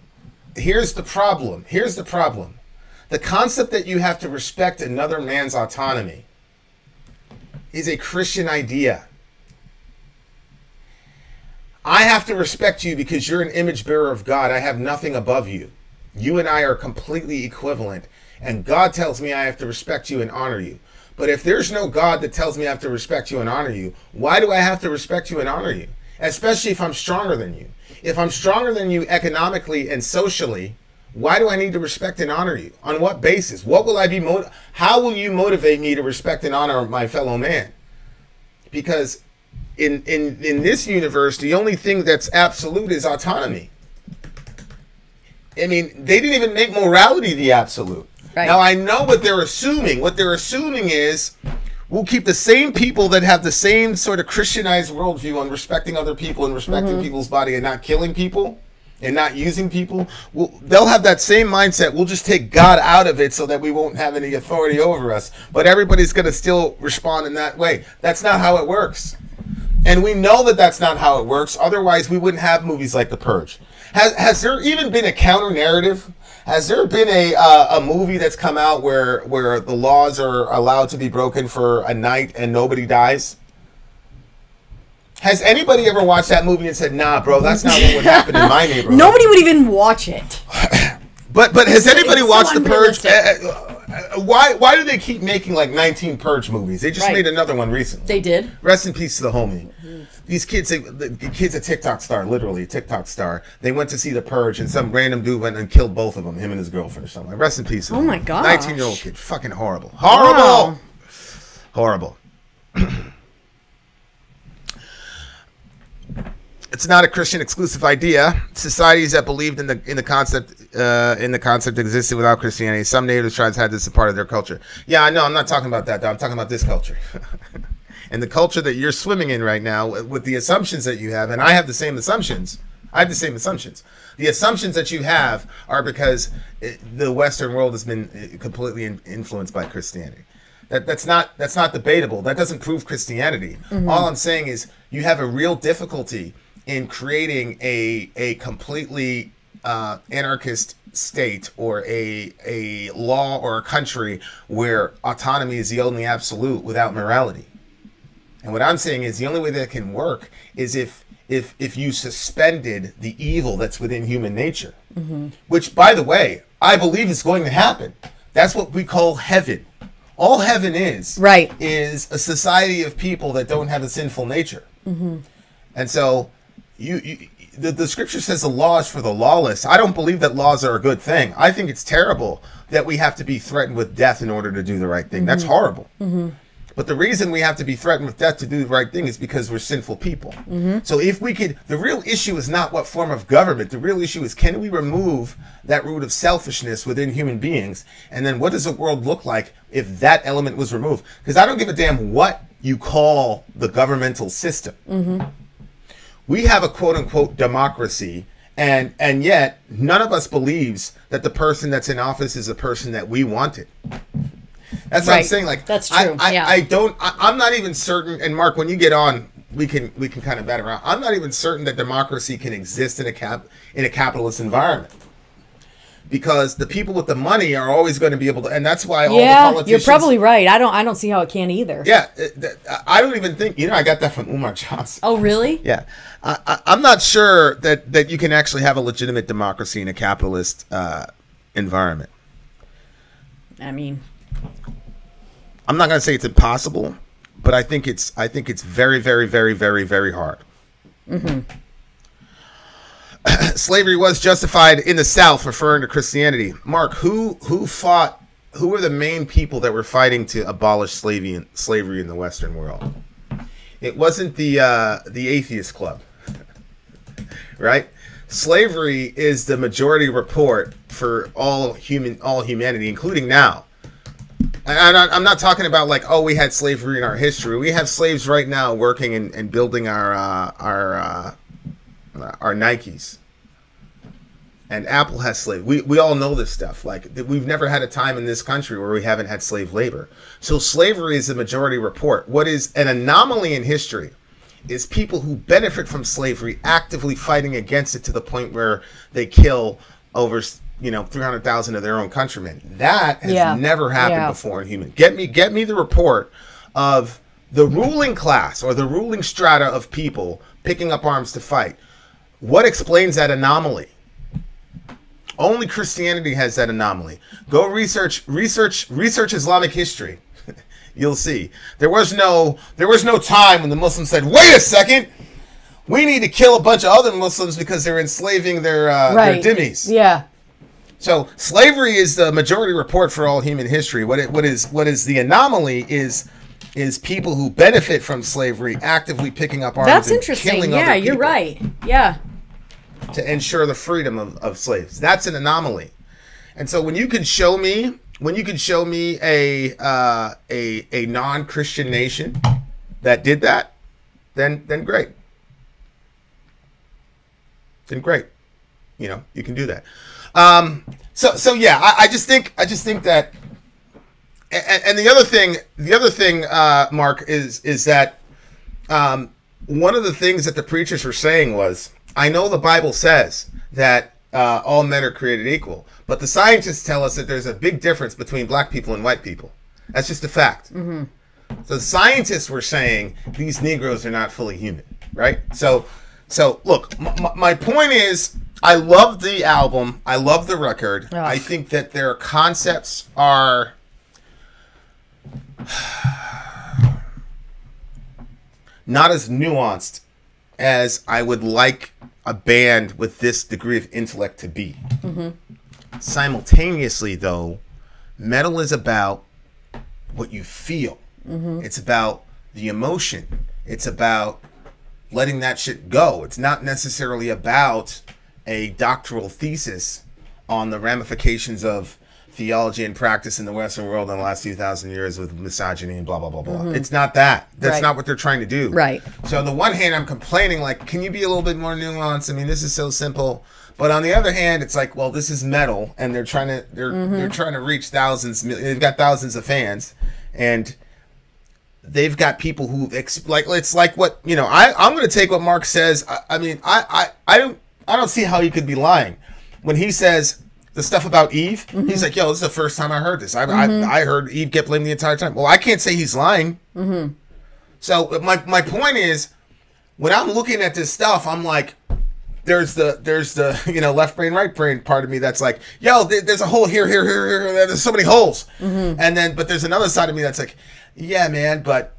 Here's the problem. The concept that you have to respect another man's autonomy is a Christian idea. I have to respect you because you're an image bearer of God. I have nothing above you. You and I are completely equivalent. And God tells me I have to respect you and honor you. But if there's no God that tells me I have to respect you and honor you, why do I have to respect you and honor you? Especially if I'm stronger than you. If I'm stronger than you economically and socially, why do I need to respect and honor you? On what basis? What will I be how will you motivate me to respect and honor my fellow man? Because in this universe, the only thing that's absolute is autonomy. I mean, they didn't even make morality the absolute. Right. Now, I know what they're assuming. What they're assuming is we'll keep the same people that have the same sort of Christianized worldview on respecting other people and respecting people's body and not killing people and not using people. They'll have that same mindset. We'll just take God out of it so that we won't have any authority over us. But everybody's going to still respond in that way. That's not how it works. And we know that that's not how it works. Otherwise, we wouldn't have movies like The Purge. Has there even been a counter narrative? Has there been a movie that's come out where the laws are allowed to be broken for a night and nobody dies? Has anybody ever watched that movie and said, "Nah, bro, that's not what would happen in my neighborhood"? Nobody would even watch it. But has anybody watched The Purge? Why do they keep making like 19 Purge movies? They just made another one recently. They did. Rest in peace to the homie. These kids, the kid's a TikTok star, literally a TikTok star. They went to see The Purge, and some random dude went and killed both of them, him and his girlfriend or something. Rest in peace. Oh my god. 19-year-old kid, fucking horrible, horrible, horrible. It's not a Christian exclusive idea. Societies that believed in the concept in the concept existed without Christianity. Some native tribes had this as part of their culture. Yeah, I know. I'm not talking about that, though. I'm talking about this culture. And the culture that you're swimming in right now with the assumptions that you have, and I have the same assumptions. I have the same assumptions. The assumptions that you have are because the Western world has been completely influenced by Christianity. That's not debatable. That doesn't prove Christianity. All I'm saying is you have a real difficulty in creating a completely anarchist state or a law or a country where autonomy is the only absolute without morality. And what I'm saying is the only way that can work is if you suspended the evil that's within human nature, which, by the way, I believe is going to happen. That's what we call heaven. All heaven is is a society of people that don't have a sinful nature. And so the scripture says the law is for the lawless. I don't believe that laws are a good thing. I think it's terrible that we have to be threatened with death in order to do the right thing. That's horrible. But the reason we have to be threatened with death to do the right thing is because we're sinful people. So if we could, the real issue is not what form of government. The real issue is, can we remove that root of selfishness within human beings? And then what does the world look like if that element was removed? Because I don't give a damn what you call the governmental system. We have a quote-unquote democracy, and yet none of us believes that the person that's in office is the person that we wanted. That's what I'm saying. Like, that's true. I'm not even certain. And Mark, when you get on, we can kind of bat around. I'm not even certain that democracy can exist in a capitalist environment, because the people with the money are always going to be able to, and that's why all the politicians. You're probably right. I don't see how it can either. Yeah, I don't even think, I got that from Umar Johnson. Oh, really? Yeah, I'm not sure that you can actually have a legitimate democracy in a capitalist environment. I mean, I'm not going to say it's impossible, but I think it's very, very, very, very, very hard. Slavery was justified in the South, referring to Christianity. Mark, who were the main people that were fighting to abolish slavery in the Western world? It wasn't the atheist club, right? Slavery is the majority report for all humanity, including now. And I'm not talking about like, oh, we had slavery in our history. We have slaves right now working and building our Nikes. And Apple has slave. We all know this stuff. Like, we've never had a time in this country where we haven't had slave labor. So slavery is the majority report. What is an anomaly in history is people who benefit from slavery actively fighting against it to the point where they kill over 300,000 of their own countrymen. That has never happened before in human. Get me the report of the ruling class or the ruling strata of people picking up arms to fight. What explains that anomaly? Only Christianity has that anomaly. Go research Islamic history. You'll see. There was no time when the Muslims said, "Wait a second, we need to kill a bunch of other Muslims because they're enslaving their dhimmis." Yeah. So slavery is the majority report for all human history. What is the anomaly is people who benefit from slavery actively picking up arms. That's interesting. Killing other people. You're right. Yeah. To ensure the freedom of slaves. That's an anomaly. And so when you can show me a non-Christian nation that did that, then great. Then great. You can do that. So yeah, I just think that, and the other thing, Mark, is that one of the things that the preachers were saying was, I know the Bible says that all men are created equal, but the scientists tell us that there's a big difference between black people and white people. That's just a fact. So the scientists were saying these Negroes are not fully human, right? So look, my point is, I love the album. I love the record. Oh. I think that their concepts are not as nuanced as I would like a band with this degree of intellect to be. Simultaneously, though, metal is about what you feel. It's about the emotion. It's about letting that shit go. It's not necessarily about a doctoral thesis on the ramifications of theology and practice in the Western world in the last 2,000 years with misogyny and blah, blah, blah, blah. It's not that. That's not what they're trying to do. Right. So on the one hand, I'm complaining, like, can you be a little bit more nuanced? I mean, this is so simple. But on the other hand, it's like, well, this is metal, and they're trying to reach thousands. They've got thousands of fans, and they've got people who like, it's like what, you know, I'm going to take what Mark says. I mean, I don't see how he could be lying when he says the stuff about Eve. He's like, yo, this is the first time I heard this. I heard Eve get blamed the entire time. Well, I can't say he's lying. So my point is, when I'm looking at this stuff, I'm like, there's the you know, left brain, right brain part of me that's like, yo, there's a hole here, there's so many holes. And then, but there's another side of me that's like, yeah, man, but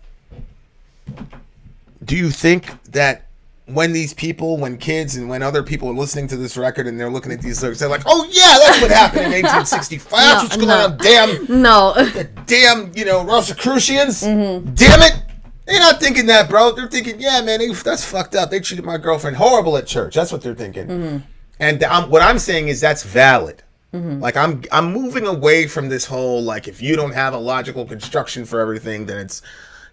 do you think that when these people, when kids and when other people are listening to this record and they're looking at these lyrics, they're like, oh yeah, that's what happened in 1865. That's what's going on. Damn, you know, Rosicrucians. Damn it. They're not thinking that, bro. They're thinking, yeah, man, that's fucked up. They treated my girlfriend horrible at church. That's what they're thinking. And what I'm saying is that's valid. Like, I'm moving away from this whole, like, if you don't have a logical construction for everything, then it's,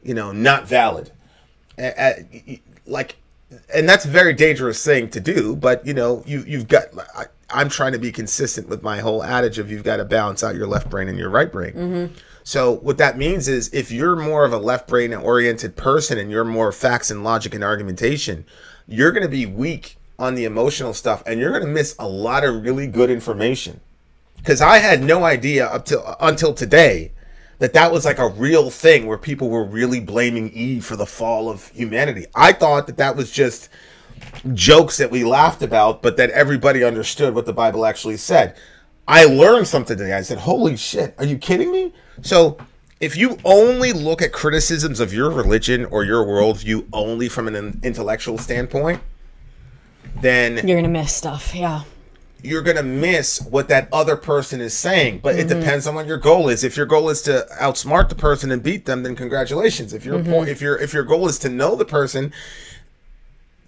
you know, not valid. Like, and that's a very dangerous thing to do, but, you know, you've got, I'm trying to be consistent with my whole adage of you've got to balance out your left brain and your right brain. So what that means is, if you're more of a left brain oriented person and you're more facts and logic and argumentation, you're going to be weak on the emotional stuff, and you're going to miss a lot of really good information. Because I had no idea until today that was like a real thing where people were really blaming Eve for the fall of humanity. I thought that was just jokes that we laughed about, but that everybody understood what the Bible actually said. I learned something today. I said, holy shit, are you kidding me? So if you only look at criticisms of your religion or your worldview only from an intellectual standpoint, then you're going to miss stuff. Yeah. You're going to miss what that other person is saying. But it depends on what your goal is. If your goal is to outsmart the person and beat them, then congratulations. If your goal is to know the person,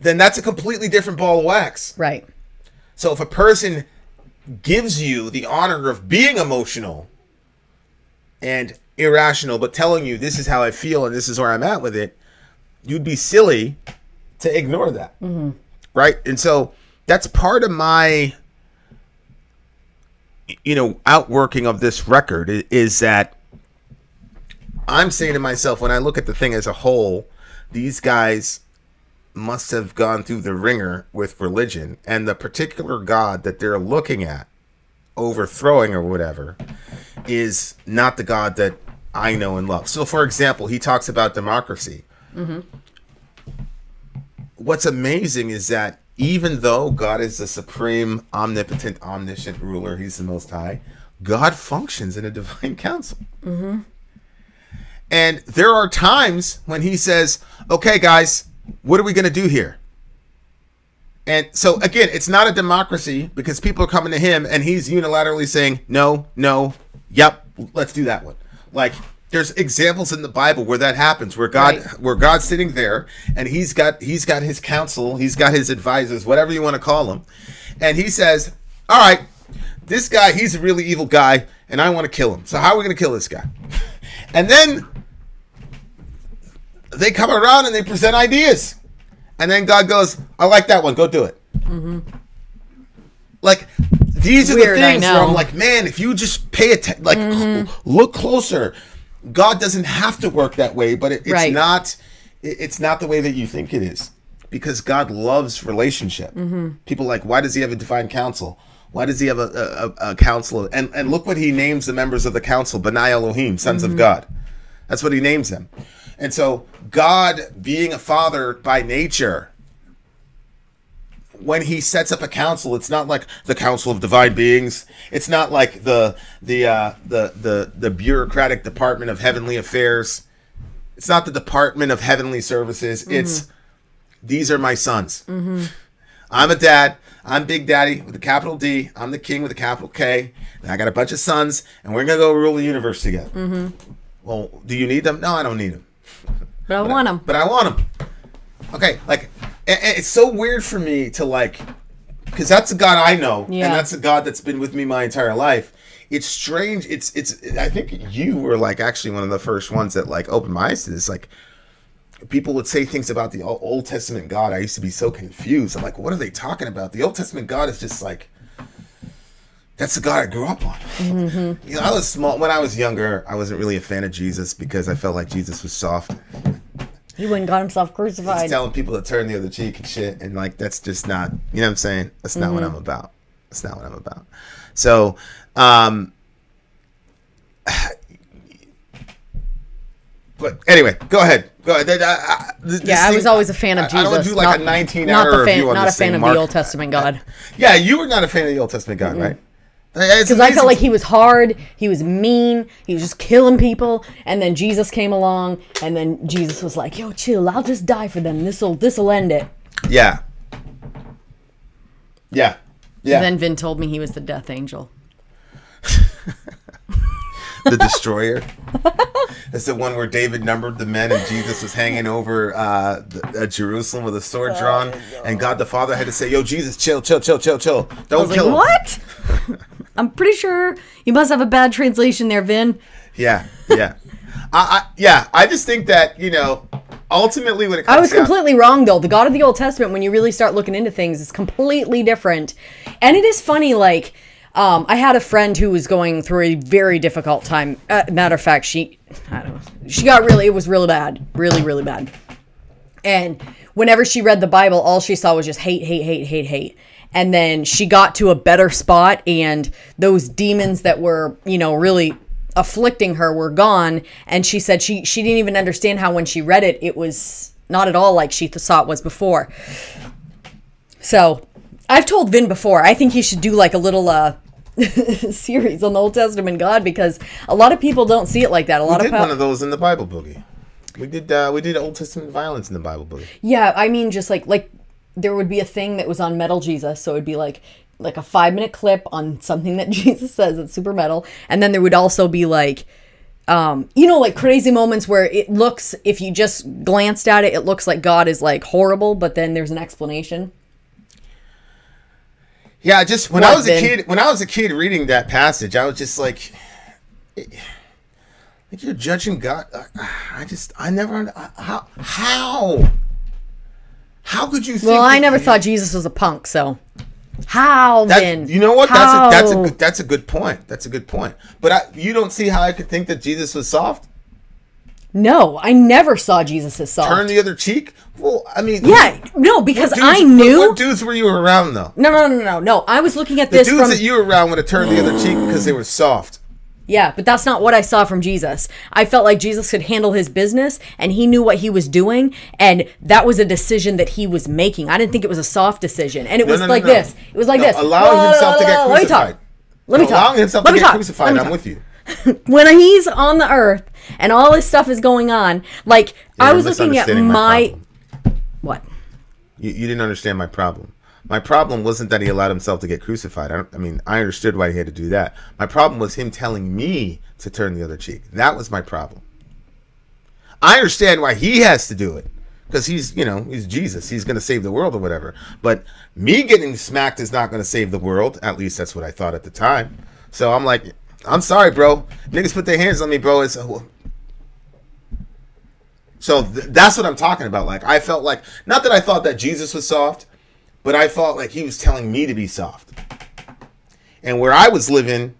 then that's a completely different ball of wax. Right. So if a person gives you the honor of being emotional and irrational, but telling you this is how I feel and this is where I'm at with it, you'd be silly to ignore that. Right? And so that's part of my, you know, outworking of this record is that I'm saying to myself, when I look at the thing as a whole, these guys must have gone through the ringer with religion, and the particular God that they're looking at overthrowing or whatever is not the God that I know and love. So for example, he talks about democracy. What's amazing is that even though God is the supreme, omnipotent, omniscient ruler, he's the most high, God functions in a divine council. And there are times when he says, okay, guys, what are we going to do here? And so, again, it's not a democracy because people are coming to him and he's unilaterally saying, no, yep, let's do that one. Like, there's examples in the Bible where that happens, where God's sitting there and he's got his counsel, he's got his advisors, whatever you want to call them. And he says, all right, this guy, he's a really evil guy and I want to kill him. So how are we going to kill this guy? And then they come around and they present ideas. And then God goes, I like that one. Go do it. Like, these are the things where I'm like, man, if you just pay attention, like, look closer. God doesn't have to work that way, but it's not the way that you think it is. Because God loves relationship. People are like, why does he have a divine council? Why does he have a council? And look what he names the members of the council, B'nai Elohim, sons of God. That's what he names them. And so God, being a father by nature, when he sets up a council, it's not like the council of divine beings. It's not like the bureaucratic department of heavenly affairs. It's not the department of heavenly services. It's, these are my sons. I'm a dad. I'm Big Daddy with a capital D. I'm the king with a capital K. And I got a bunch of sons, and we're going to go rule the universe together. Well, do you need them? No, I don't need them. But I want them. Okay, like, it's so weird for me to, like, because that's a God I know, Yeah. and that's a God that's been with me my entire life. It's strange. It's. I think you were like actually one of the first ones that like opened my eyes to this. Like, people would say things about the Old Testament God. I used to be so confused. I'm like, what are they talking about? The Old Testament God is just like, that's the God I grew up on. Mm-hmm. You know, I was small when I was younger. I wasn't really a fan of Jesus because I felt like Jesus was soft. He went and got himself He's crucified. telling people to turn the other cheek and shit, and like that's just not. You know what I'm saying? That's not what I'm about. That's not what I'm about. So, but anyway, go ahead. Go ahead. I was always a fan of Jesus. I don't do like a 19-hour review on not this a fan thing, of Mark. the Old Testament God. Yeah, you were not a fan of the Old Testament God, right? Because I felt like he was hard, he was mean, he was just killing people, and then Jesus came along, and then Jesus was like, "Yo, chill, I'll just die for them. This'll end it." Yeah. Yeah. Yeah. And then Vin told me he was the death angel. The destroyer. It's the one where David numbered the men and Jesus was hanging over Jerusalem with a sword drawn, and God the Father had to say, "Yo, Jesus, chill. Don't kill him." What? I'm pretty sure you must have a bad translation there, Vin. Yeah. I just think that, you know, ultimately when it comes I was completely wrong, though. The God of the Old Testament, when you really start looking into things, is completely different. And it is funny, like, I had a friend who was going through a very difficult time. Matter of fact, it was really bad. Really, really bad. And whenever she read the Bible, all she saw was just hate. And then she got to a better spot, and those demons that were, you know, really afflicting her were gone. And she said she didn't even understand how when she read it, it was not at all like she saw it was before. So I've told Vin before, I think he should do like a little series on the Old Testament God, because a lot of people don't see it like that. We did one of those in the Bible Boogie. We did Old Testament violence in the Bible Boogie. Yeah, I mean, just like there would be a thing that was on Metal Jesus, so it'd be like a 5-minute clip on something that Jesus says that's super metal, and then there would also be like, you know, like crazy moments where it looks, if you just glanced at it, it looks like God is like horrible, but then there's an explanation. Yeah, just when I was a kid reading that passage, I was just like you're judging God. I never how could you think? Well, I never thought Jesus was a punk, so how then? You know what? How? That's a good point. That's a good point. But you don't see how I could think that Jesus was soft? No, I never saw Jesus as soft. Turn the other cheek? Well, I mean... Yeah, no, because I knew... What dudes were you around, though? No. I was looking at this from... The dudes that you were around would have turned the other cheek because they were soft. Yeah, but that's not what I saw from Jesus. I felt like Jesus could handle his business, and he knew what he was doing, and that was a decision that he was making. I didn't think it was a soft decision. And it was like this. It was like this. Allowing himself to get crucified. Let me talk. Allowing himself to get crucified, I'm with you. When he's on the earth and all this stuff is going on, like, I was looking at my what? You didn't understand my problem. My problem wasn't that he allowed himself to get crucified. I understood why he had to do that. My problem was him telling me to turn the other cheek. That was my problem. I understand why he has to do it, because he's Jesus. He's going to save the world or whatever. But me getting smacked is not going to save the world. At least that's what I thought at the time. So I'm like, I'm sorry, bro. Niggas put their hands on me, bro. That's what I'm talking about. Like, I felt like, not that I thought that Jesus was soft, but I felt like he was telling me to be soft. And where I was living,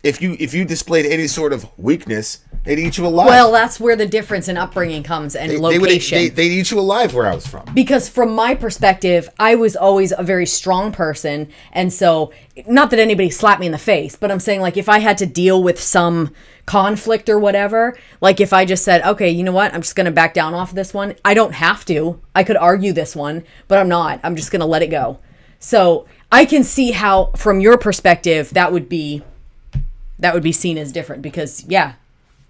if you displayed any sort of weakness, they'd eat you alive. Well, that's where the difference in upbringing comes, and location. They'd eat you alive where I was from. Because from my perspective, I was always a very strong person, and so, not that anybody slapped me in the face, but I'm saying, like, if I had to deal with some conflict or whatever, like if I just said, okay, you know what, I'm just going to back down off of this one. I don't have to. I could argue this one, but I'm not. I'm just going to let it go. So I can see how, from your perspective, that would be seen as different, because, yeah,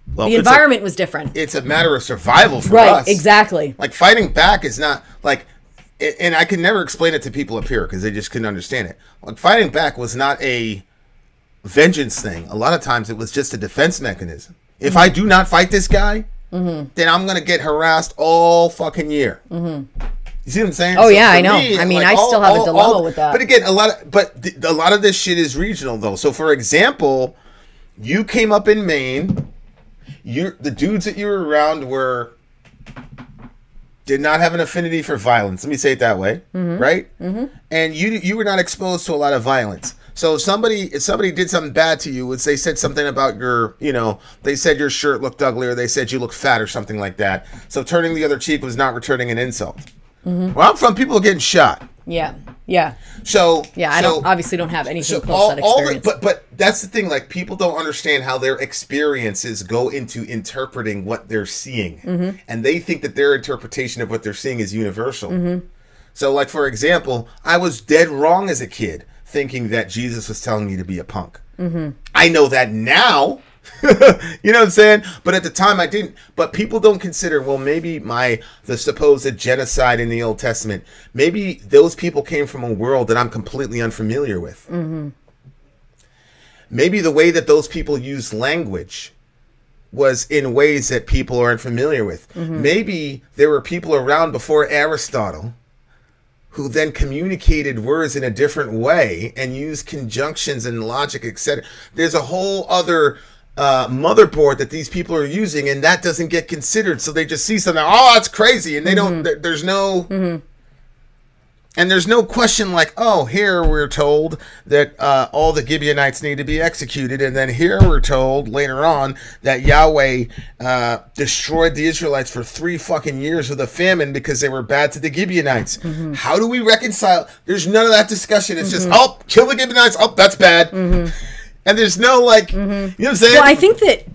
the environment was different. It's a matter of survival for us. Right, exactly. Like, fighting back is not, like, and I could never explain it to people up here because they just couldn't understand it. Like, fighting back was not a vengeance thing. A lot of times it was just a defense mechanism. If I do not fight this guy, then I'm going to get harassed all fucking year. You You see what I'm saying? Oh, So yeah, for I know. me, I mean, like, I still have a dilemma with that. But again, a lot of this shit is regional though. So for example, you came up in Maine. The dudes that you were around did not have an affinity for violence. Let me say it that way, right? Mm-hmm. And you were not exposed to a lot of violence. So if somebody did something bad to you, they said something about they said your shirt looked ugly, or they said you looked fat, or something like that. So turning the other cheek was not returning an insult. Mm-hmm. Where I'm from, people are getting shot. Yeah. So I obviously don't have anything close to that experience. But that's the thing. Like, people don't understand how their experiences go into interpreting what they're seeing, and they think that their interpretation of what they're seeing is universal. So, like, for example, I was dead wrong as a kid, thinking that Jesus was telling me to be a punk. I know that now. You know what I'm saying? But at the time I didn't. But people don't consider, well, maybe the supposed genocide in the Old Testament, maybe those people came from a world that I'm completely unfamiliar with. Maybe the way that those people used language was in ways that people aren't familiar with. Maybe there were people around before Aristotle who then communicated words in a different way and used conjunctions and logic, etc. There's a whole other motherboard that these people are using, and that doesn't get considered. So they just see something, oh, it's crazy, and they don't. There's no, and there's no question like, oh, here we're told that all the Gibeonites need to be executed, and then here we're told later on that Yahweh destroyed the Israelites for 3 fucking years with a famine because they were bad to the Gibeonites. How do we reconcile? There's none of that discussion. It's just, oh, kill the Gibeonites. Oh, that's bad. And there's no, like, you know what I'm saying? Well, I think that,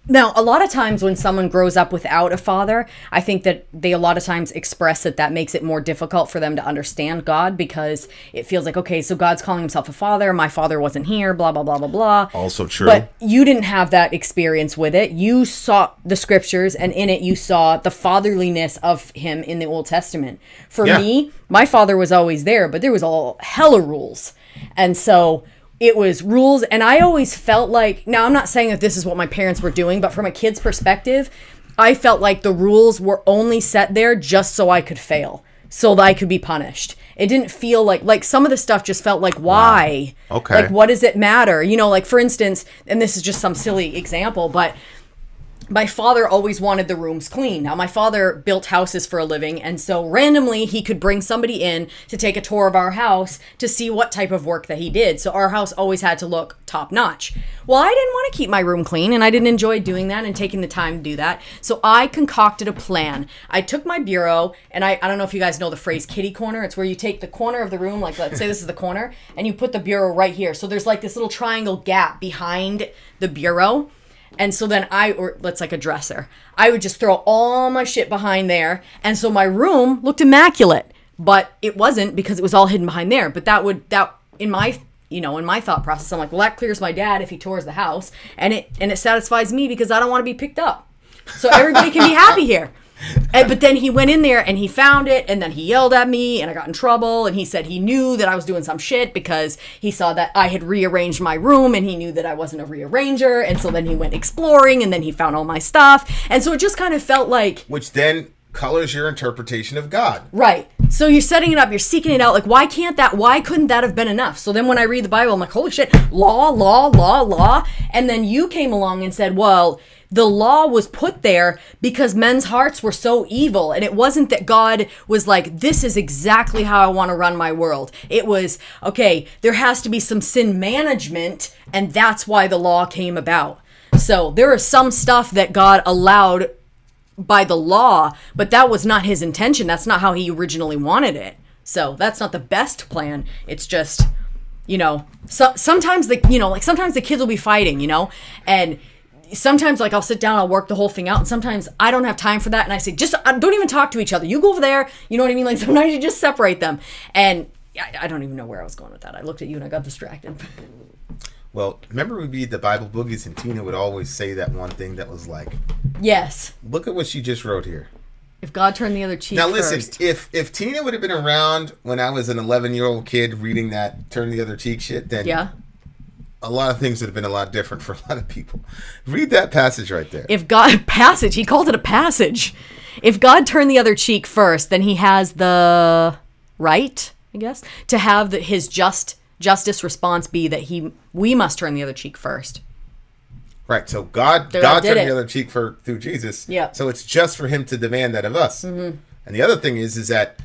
now, a lot of times when someone grows up without a father, I think that they a lot of times express that makes it more difficult for them to understand God, because it feels like, okay, so God's calling himself a father, my father wasn't here, blah, blah, blah, blah, blah. Also true. But you didn't have that experience with it. You saw the scriptures, and in it you saw the fatherliness of him in the Old Testament. For me, my father was always there, but there was all hella rules. And so it was rules, and I always felt like, now I'm not saying that this is what my parents were doing, but from a kid's perspective, I felt like the rules were only set there just so I could fail, so that I could be punished. It didn't feel like some of the stuff just felt like, why? Wow. Okay. Like, what does it matter? You know, like, for instance, and this is just some silly example, but my father always wanted the rooms clean. Now, my father built houses for a living, and so randomly he could bring somebody in to take a tour of our house to see what type of work that he did. So our house always had to look top notch. Well, I didn't want to keep my room clean, and I didn't enjoy doing that and taking the time to do that. So I concocted a plan. I took my bureau, and I don't know if you guys know the phrase kitty corner. It's where you take the corner of the room, like let's say this is the corner, and you put the bureau right here. So there's like this little triangle gap behind the bureau. And so then or let's like a dresser, I would just throw all my shit behind there. And so my room looked immaculate, but it wasn't, because it was all hidden behind there. But that in my thought process, I'm like, well, that clears my dad if he tours the house, and it satisfies me because I don't want to be picked up. So everybody can be happy here. But then he went in there and he found it, and then he yelled at me and I got in trouble, and he said he knew that I was doing some shit because he saw that I had rearranged my room, and he knew that I wasn't a rearranger, and so then he went exploring, and then he found all my stuff, and so it just kind of felt like, which then colors your interpretation of God. Right. So you're setting it up, you're seeking it out, like, why couldn't that have been enough? So then when I read the Bible, I'm like, holy shit, law, and then you came along and said, well, the law was put there because men's hearts were so evil. And it wasn't that God was like, this is exactly how I want to run my world. It was, okay, there has to be some sin management, and that's why the law came about. So there is some stuff that God allowed by the law, but that was not his intention. That's not how he originally wanted it. So that's not the best plan. It's just, sometimes sometimes the kids will be fighting, and sometimes, like, I'll sit down, I'll work the whole thing out, and sometimes I don't have time for that, and I say, just don't even talk to each other. You go over there, you know what I mean? Like, sometimes you just separate them. And I don't even know where I was going with that. I looked at you and I got distracted. Well, remember we read the Bible boogies, and Tina would always say that one thing that was like, yes, look at what she just wrote here. If God turned the other cheek now listen, first. if Tina would have been around when I was an 11-year-old kid reading that turn the other cheek shit, then yeah, a lot of things would have been a lot different for a lot of people. Read that passage right there. If God, passage, he called it a passage. if God turned the other cheek first, then he has the right, I guess, to have his justice response be that we must turn the other cheek first. Right, so God turned the other cheek through Jesus. Yeah. So it's just for him to demand that of us. And the other thing is that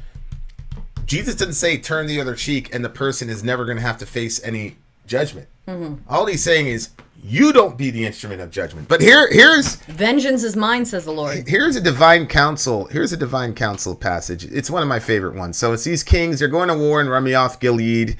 Jesus didn't say turn the other cheek and the person is never going to have to face any judgment. All he's saying is you don't be the instrument of judgment. But here's vengeance is mine, says the Lord. Here's a divine counsel. Here's a divine counsel passage. It's one of my favorite ones. So it's these kings. They're going to war in Ramoth Gilead.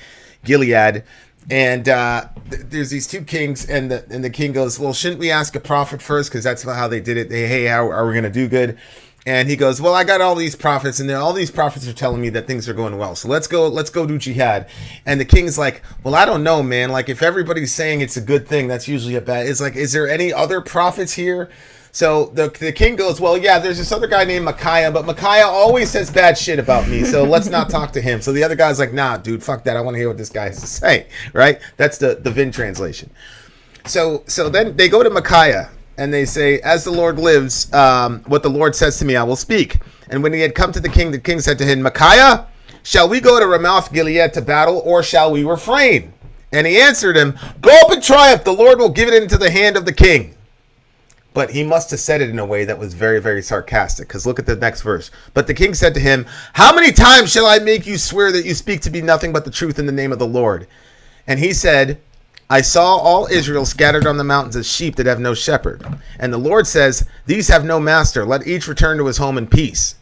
And there's these two kings, and the king goes, well, shouldn't we ask a prophet first? Because that's how they did it. Hey, how are we going to do good? And he goes, well, I got all these prophets, and all these prophets are telling me that things are going well. So let's go do jihad. And the king's like, well, I don't know, man. Like, if everybody's saying it's a good thing, that's usually a bad. It's like, is there any other prophets here? So the king goes, well, yeah, there's this other guy named Micaiah, but Micaiah always says bad shit about me, so let's not talk to him. So the other guy's like, nah, dude, fuck that. I want to hear what this guy has to say, right? That's the Vin translation. So then they go to Micaiah, and they say, as the Lord lives, what the Lord says to me, I will speak. And when he had come to the king said to him, Micaiah, shall we go to Ramoth Gilead to battle, or shall we refrain? And he answered him, go up in triumph, the Lord will give it into the hand of the king. But he must have said it in a way that was very, very sarcastic, because look at the next verse. But the king said to him, how many times shall I make you swear that you speak to me nothing but the truth in the name of the Lord? And he said, I saw all Israel scattered on the mountains as sheep that have no shepherd. And the Lord says, these have no master. Let each return to his home in peace.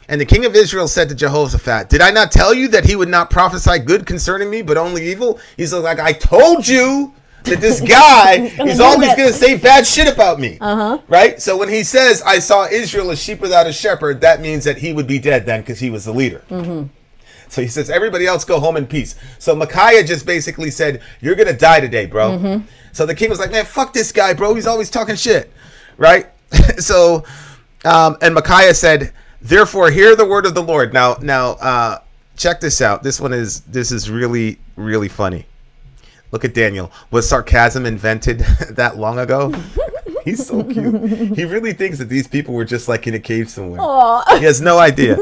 And the king of Israel said to Jehoshaphat, did I not tell you that he would not prophesy good concerning me, but only evil? He's like, I told you that this guy is always going to say bad shit about me. Right? So when he says, I saw Israel as sheep without a shepherd, that means that he would be dead then because he was the leader. So he says, everybody else go home in peace. So Micaiah just basically said, you're going to die today, bro. So the king was like, man, fuck this guy, bro. He's always talking shit. Right? So, and Micaiah said, therefore, hear the word of the Lord. Now, check this out. This is really, really funny. Look at Daniel. Was sarcasm invented that long ago? He's so cute. He really thinks that these people were just like in a cave somewhere. Aww. He has no idea.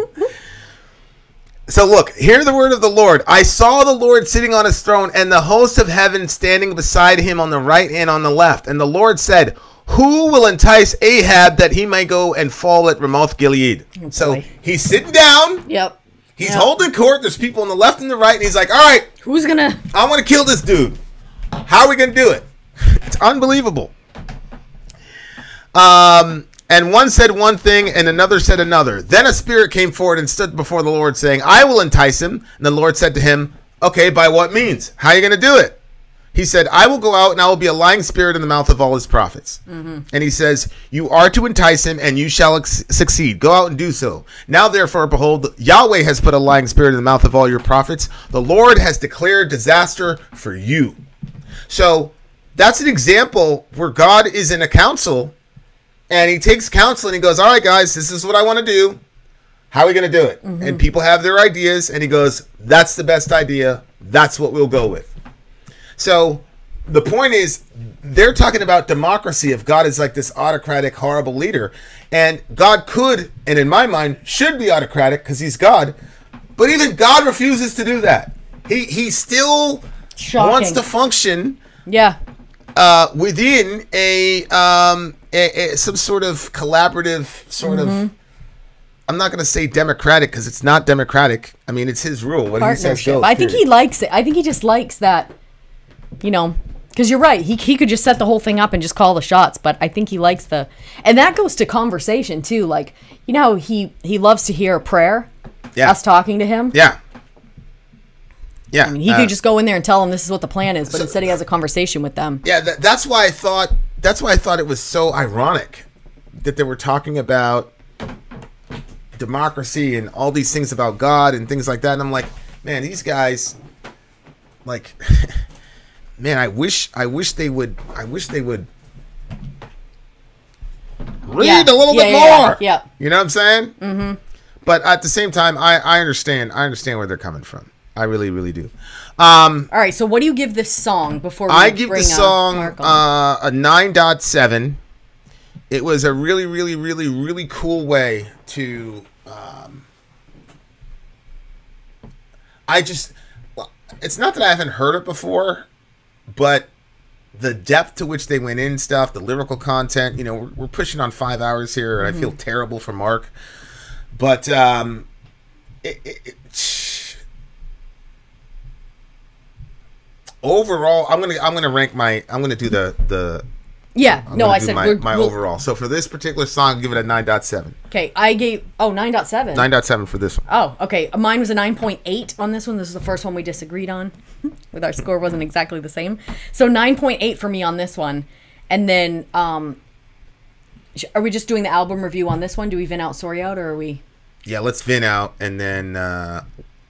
So look, hear the word of the Lord. I saw the Lord sitting on his throne and the host of heaven standing beside him on the right and on the left. And the Lord said, who will entice Ahab that he may go and fall at Ramoth Gilead? Oh, so he's sitting down. Yep. He's holding court. There's people on the left and the right. And he's like, all right. I want to kill this dude. How are we going to do it? It's unbelievable. And one said one thing and another said another. Then a spirit came forward and stood before the Lord saying, I will entice him. And the Lord said to him, okay, by what means? How are you going to do it? He said, I will go out and I will be a lying spirit in the mouth of all his prophets. And he says, you are to entice him and you shall succeed. Go out and do so. Now, therefore, behold, Yahweh has put a lying spirit in the mouth of all your prophets. The Lord has declared disaster for you. So that's an example where God is in a council and he takes counsel and he goes, all right, guys, this is what I want to do. How are we going to do it? And people have their ideas and he goes, that's the best idea. That's what we'll go with. So the point is, they're talking about democracy if God is like this autocratic, horrible leader. And God could, and in my mind, should be autocratic because he's God. But even God refuses to do that. He still wants to function within a some sort of collaborative sort of, I'm not going to say democratic because it's not democratic. I mean, it's his rule. What he says goes. I think he likes it. I think he just likes that. You know, because you're right. He could just set the whole thing up and just call the shots. But I think he likes and that goes to conversation too. Like, you know, how he loves to hear a prayer. Yeah. Us talking to him. Yeah. Yeah. I mean, he could just go in there and tell them this is what the plan is, but instead he has a conversation with them. Yeah. That's why I thought it was so ironic that they were talking about democracy and all these things about God and things like that. And I'm like, man, these guys, like. Man, I wish they would read a little bit more. Yeah. You know what I'm saying? But at the same time, I understand where they're coming from. I really, really do. All right, so what do you give this song before we I give the song a 9.7. it was a really, really, really, really cool way to. It's not that I haven't heard it before, but the depth to which they went in stuff, the lyrical content, you know, we're pushing on 5 hours here, and I feel terrible for Mark, but overall, I'm gonna rank my. I'm gonna do the. Yeah, no, I said my overall. So for this particular song, I'll give it a 9.7. Okay, I gave 9.7. 9.7 for this one. Oh, okay. Mine was a 9.8 on this one. This is the first one we disagreed on. With our score wasn't exactly the same. So 9.8 for me on this one. And then are we just doing the album review on this one? Do we Vin out Sori out, or are we? Yeah, let's Vin out and then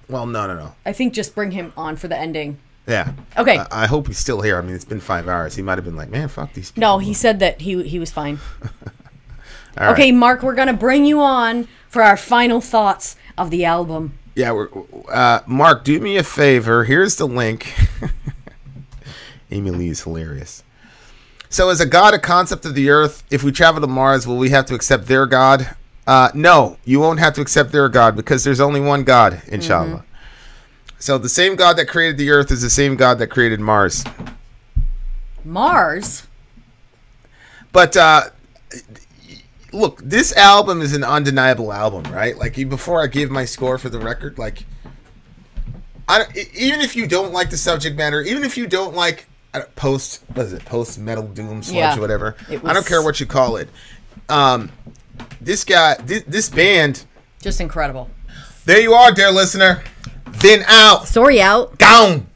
well, no. I think just bring him on for the ending. Yeah. Okay. I hope he's still here. I mean, it's been 5 hours. He might have been like, man, fuck these people. No, he said that he was fine. All okay, right. Mark, we're going to bring you on for our final thoughts of the album. Yeah, Mark, do me a favor. Here's the link. Amy Lee is hilarious. So is a God a concept of the earth? If we travel to Mars, will we have to accept their God? No, you won't have to accept their God because there's only one God, inshallah. So the same God that created the earth is the same God that created Mars. Mars? But look, this album is an undeniable album, right? Like, before I give my score for the record, like, even if you don't like the subject matter, even if you don't like post metal doom sludge or whatever, I don't care what you call it. This guy, this band, just incredible. There you are, dear listener. Vin out. Sori out. Down.